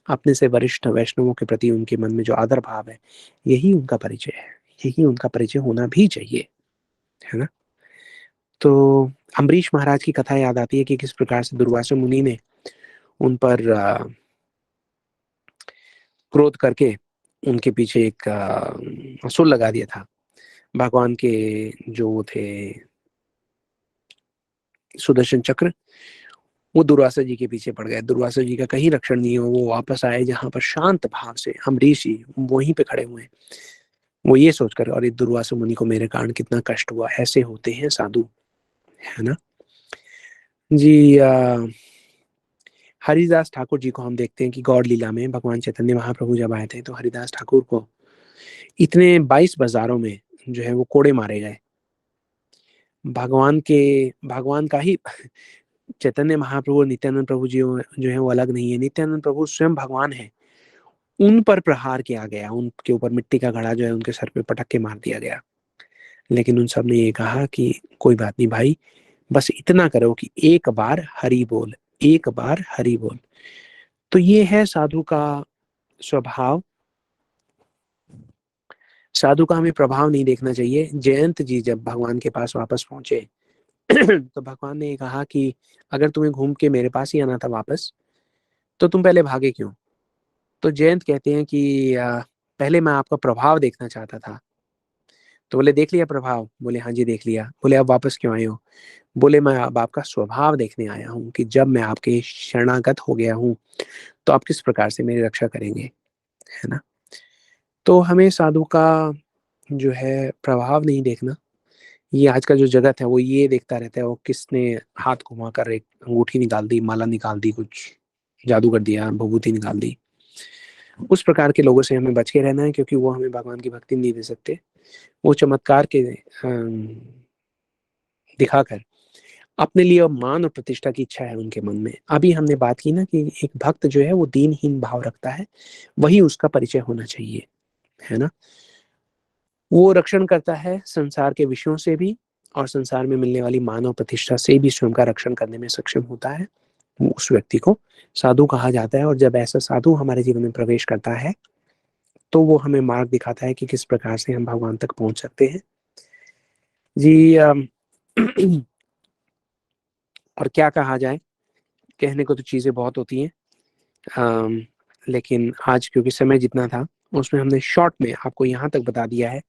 अपने से वरिष्ठ वैष्णवों के प्रति उनके मन में जो आदर भाव है, यही उनका परिचय है। यही उनका परिचय होना भी चाहिए, है ना। तो अम्बरीश महाराज की कथा याद आती है कि किस प्रकार से दुर्वासा मुनि ने उन पर क्रोध करके उनके पीछे एक असुर लगा दिया था। भगवान के जो थे सुदर्शन चक्र, वो दुर्वासा जी के पीछे पड़ गए। दुर्वासा जी का कहीं रक्षण नहीं हो, वो वापस आए जहां पर शांत भाव से हम ऋषि वहीं पे खड़े हुए हैं। वो ये सोचकर, और दुर्वासा मुनि को मेरे कारण कितना कष्ट हुआ, ऐसे होते हैं साधु, है ना जी। हरिदास ठाकुर जी को हम देखते हैं कि गौड़ लीला में भगवान चैतन्य महाप्रभु जब आए थे तो हरिदास ठाकुर को इतने 22 बाजारों में जो है वो कोड़े मारे गए। भगवान का ही चैतन्य महाप्रभु और नित्यानंद प्रभु जी जो है वो अलग नहीं है। नित्यानंद प्रभु स्वयं भगवान है, उन पर प्रहार किया गया, उनके ऊपर मिट्टी का घड़ा जो है उनके सर पे पटक के मार दिया गया। लेकिन उन सब ने ये कहा कि कोई बात नहीं भाई, बस इतना करो कि एक बार हरि बोल, एक बार हरि बोल। तो ये है साधु का स्वभाव। साधु का हमें प्रभाव नहीं देखना चाहिए। जयंत जी जब भगवान के पास वापस पहुंचे तो भगवान ने कहा कि अगर तुम्हें घूम के मेरे पास ही आना था वापस, तो तुम पहले भागे क्यों? तो जयंत कहते हैं कि पहले मैं आपका प्रभाव देखना चाहता था। तो बोले देख लिया प्रभाव? बोले हाँ जी देख लिया। बोले अब वापस क्यों आए हो? बोले मैं अब आपका स्वभाव देखने आया हूँ कि जब मैं आपके शरणागत हो गया हूँ तो आप किस प्रकार से मेरी रक्षा करेंगे, है ना। तो हमें साधु का जो है प्रभाव नहीं देखना। ये आज का जो जगत है वो ये देखता रहता है वो किसने हाथ घुमा कर एक अंगूठी निकाल दी, माला निकाल दी, कुछ जादू कर दिया, भभूति निकाल दी। उस प्रकार के लोगों से हमें बच के रहना है, क्योंकि वो हमें भगवान की भक्ति नहीं दे सकते। वो चमत्कार के दिखाकर अपने लिए अब मान और प्रतिष्ठा की इच्छा है उनके मन में। अभी हमने बात की ना कि एक भक्त जो है वो दीनहीन भाव रखता है, वही उसका परिचय होना चाहिए, है ना। वो रक्षण करता है संसार के विषयों से भी, और संसार में मिलने वाली मान और प्रतिष्ठा से भी स्वयं का रक्षण करने में सक्षम होता है। वो उस व्यक्ति को साधु कहा जाता है। और जब ऐसा साधु हमारे जीवन में प्रवेश करता है तो वो हमें मार्ग दिखाता है कि किस प्रकार से हम भगवान तक पहुंच सकते हैं जी। और क्या कहा जाए, कहने को तो चीजें बहुत होती हैं, अम, लेकिन आज क्योंकि समय जितना था उसमें हमने शॉर्ट में आपको यहाँ तक बता दिया है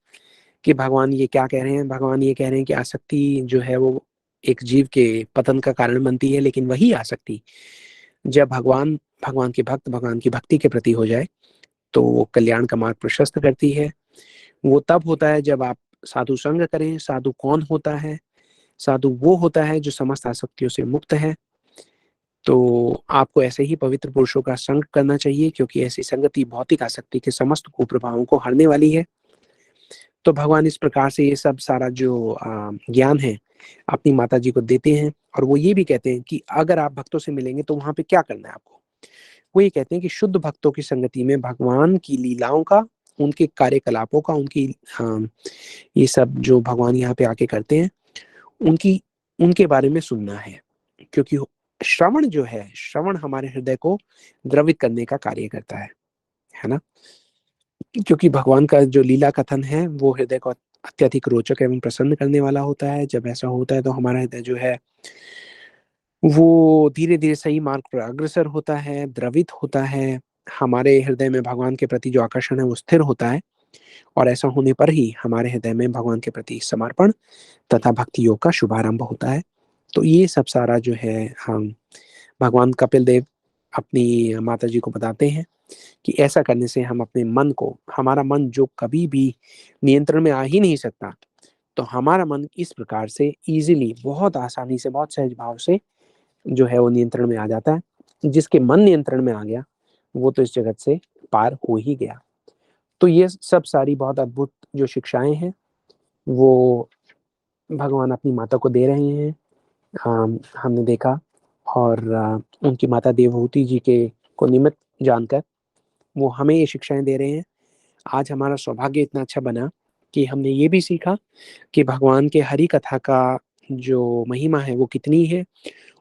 कि भगवान ये क्या कह रहे हैं। भगवान ये कह रहे हैं कि आसक्ति जो है वो एक जीव के पतन का कारण बनती है, लेकिन वही आसक्ति जब भगवान के भक्त भगवान की भक्ति के प्रति हो जाए तो वो कल्याण का मार्ग प्रशस्त करती है। वो तब होता है जब आप साधु संग करें। साधु कौन होता है? साधु वो होता है जो समस्त आसक्तियों से मुक्त है। तो आपको ऐसे ही पवित्र पुरुषों का संग करना चाहिए, क्योंकि ऐसी संगति भौतिक आसक्ति के समस्त कुप्रभावों को हरने वाली है। तो भगवान इस प्रकार से ये सब सारा जो ज्ञान है अपनी माता जी को देते हैं। और वो ये भी कहते हैं कि अगर आप भक्तों से मिलेंगे तो वहां पे क्या करना है आपको। वो ये कहते हैं कि शुद्ध भक्तों की संगति में भगवान की लीलाओं का, उनके कार्यकलापों का, उनकी ये सब जो भगवान यहाँ पे आके करते हैं उनकी उनके बारे में सुनना है। क्योंकि श्रवण जो है, श्रवण हमारे हृदय को द्रवित करने का कार्य करता है ना। क्योंकि भगवान का जो लीला कथन है वो हृदय को अत्यधिक रोचक एवं प्रसन्न करने वाला होता है। जब ऐसा होता है तो हमारा हृदय जो है वो धीरे धीरे सही मार्ग पर अग्रसर होता है, द्रवित होता है। हमारे हृदय में भगवान के प्रति जो आकर्षण है वो स्थिर होता है। और ऐसा होने पर ही हमारे हृदय में भगवान के प्रति समर्पण तथा भक्ति योग का शुभारंभ होता है। तो ये सब सारा जो है हम भगवान कपिल देव अपनी माता जी को बताते हैं कि ऐसा करने से हम अपने मन को, हमारा मन जो कभी भी नियंत्रण में आ ही नहीं सकता, तो हमारा मन इस प्रकार से इजीली, बहुत आसानी से, बहुत सहज भाव से जो है वो नियंत्रण में आ जाता है। जिसके मन नियंत्रण में आ गया वो तो इस जगत से पार हो ही गया। तो ये सब सारी बहुत अद्भुत जो शिक्षाएं हैं वो भगवान अपनी माता को दे रहे हैं। हमने देखा। और उनकी माता देवहूति जी के को निमित्त जानकर वो हमें ये शिक्षाएं दे रहे हैं। आज हमारा सौभाग्य इतना अच्छा बना कि हमने ये भी सीखा कि भगवान के हरि कथा का जो महिमा है वो कितनी है,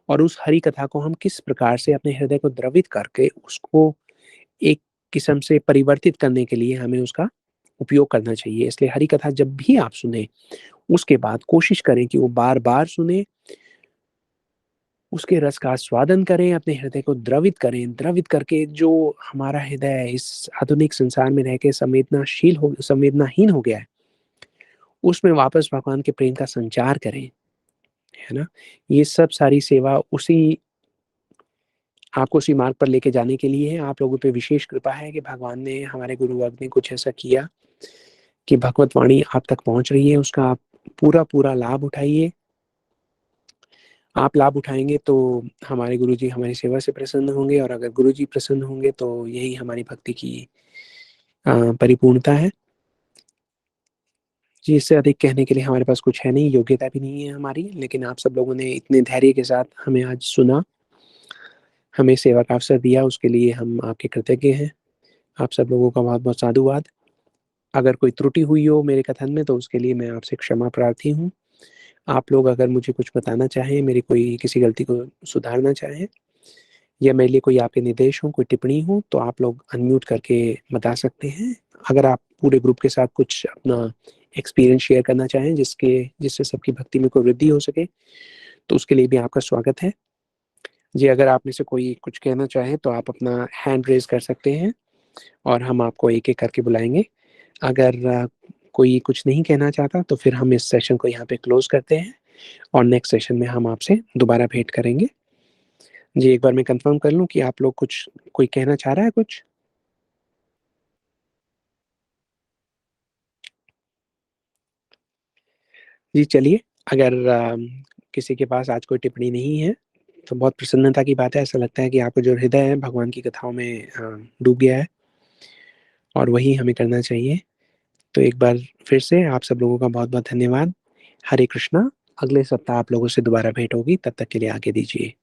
और उस हरि कथा को हम किस प्रकार से अपने हृदय को द्रवित करके उसको एक किस्म से परिवर्तित करने के लिए हमें उसका उपयोग करना चाहिए। इसलिए हरि कथा जब भी आप सुने उसके बाद कोशिश करें कि वो बार बार सुने, उसके रस का आस्वादन करें, अपने हृदय को द्रवित करें। द्रवित करके जो हमारा हृदय इस आधुनिक संसार में रह के संवेदनाहीन हो गया है, उसमें वापस भगवान के प्रेम का संचार करें। है ना? ये सब सारी सेवा आपको उसी मार्ग पर लेके जाने के लिए है। आप लोगों पे विशेष कृपा है कि भगवान ने, हमारे गुरुवर्ग ने कुछ ऐसा किया कि भगवत वाणी आप तक पहुँच रही है, उसका आप पूरा-पूरा लाभ उठाइए। आप लाभ उठाएँगे तो हमारे गुरुजी हमारी सेवा से प्रसन्न होंगे, और अगर गुरुजी प्रसन्न होंगे तो यही हमारी भक्ति की परिपूर्णता है। जी, इससे अधिक कहने के लिए हमारे पास कुछ है नहीं, योग्यता भी नहीं है हमारी, लेकिन आप सब लोगों ने इतने धैर्य के साथ हमें आज सुना, हमें सेवा का अवसर दिया, उसके लिए हम आपके कृतज्ञ हैं। आप सब लोगों का बहुत-बहुत साधुवाद। अगर कोई त्रुटि हुई हो मेरे कथन में तो उसके लिए मैं आपसे क्षमा प्रार्थी हूँ। आप लोग अगर मुझे कुछ बताना चाहें, मेरी कोई किसी गलती को सुधारना चाहें, या मेरे लिए कोई आपके निर्देश हों, कोई टिप्पणी हो, तो आप लोग अनम्यूट करके बता सकते हैं। अगर आप पूरे ग्रुप के साथ कुछ अपना एक्सपीरियंस शेयर करना चाहें जिससे सबकी भक्ति में कोई वृद्धि हो सके, तो उसके लिए भी आपका स्वागत है। जी, अगर आप में से कोई कुछ कहना चाहे तो आप अपना हैंड रेज़ कर सकते हैं, और हम आपको एक-एक करके बुलाएँगे। अगर कोई कुछ नहीं कहना चाहता तो फिर हम इस सेशन को यहाँ पे क्लोज़ करते हैं, और नेक्स्ट सेशन में हम आपसे दोबारा भेंट करेंगे। जी, एक बार मैं कन्फर्म कर लूँ कि आप लोग कोई कहना चाह रहा है कुछ? जी, चलिए, अगर किसी के पास आज कोई टिप्पणी नहीं है, तो बहुत प्रसन्नता की बात है। ऐसा लगता है कि आपका जो हृदय है भगवान की कथाओं में डूब गया है, और वही हमें करना चाहिए। तो एक बार फिर से आप सब लोगों का बहुत-बहुत धन्यवाद। हरे कृष्णा। अगले सप्ताह आप लोगों से दोबारा भेंट होगी, तब तक के लिए आज्ञा दीजिए।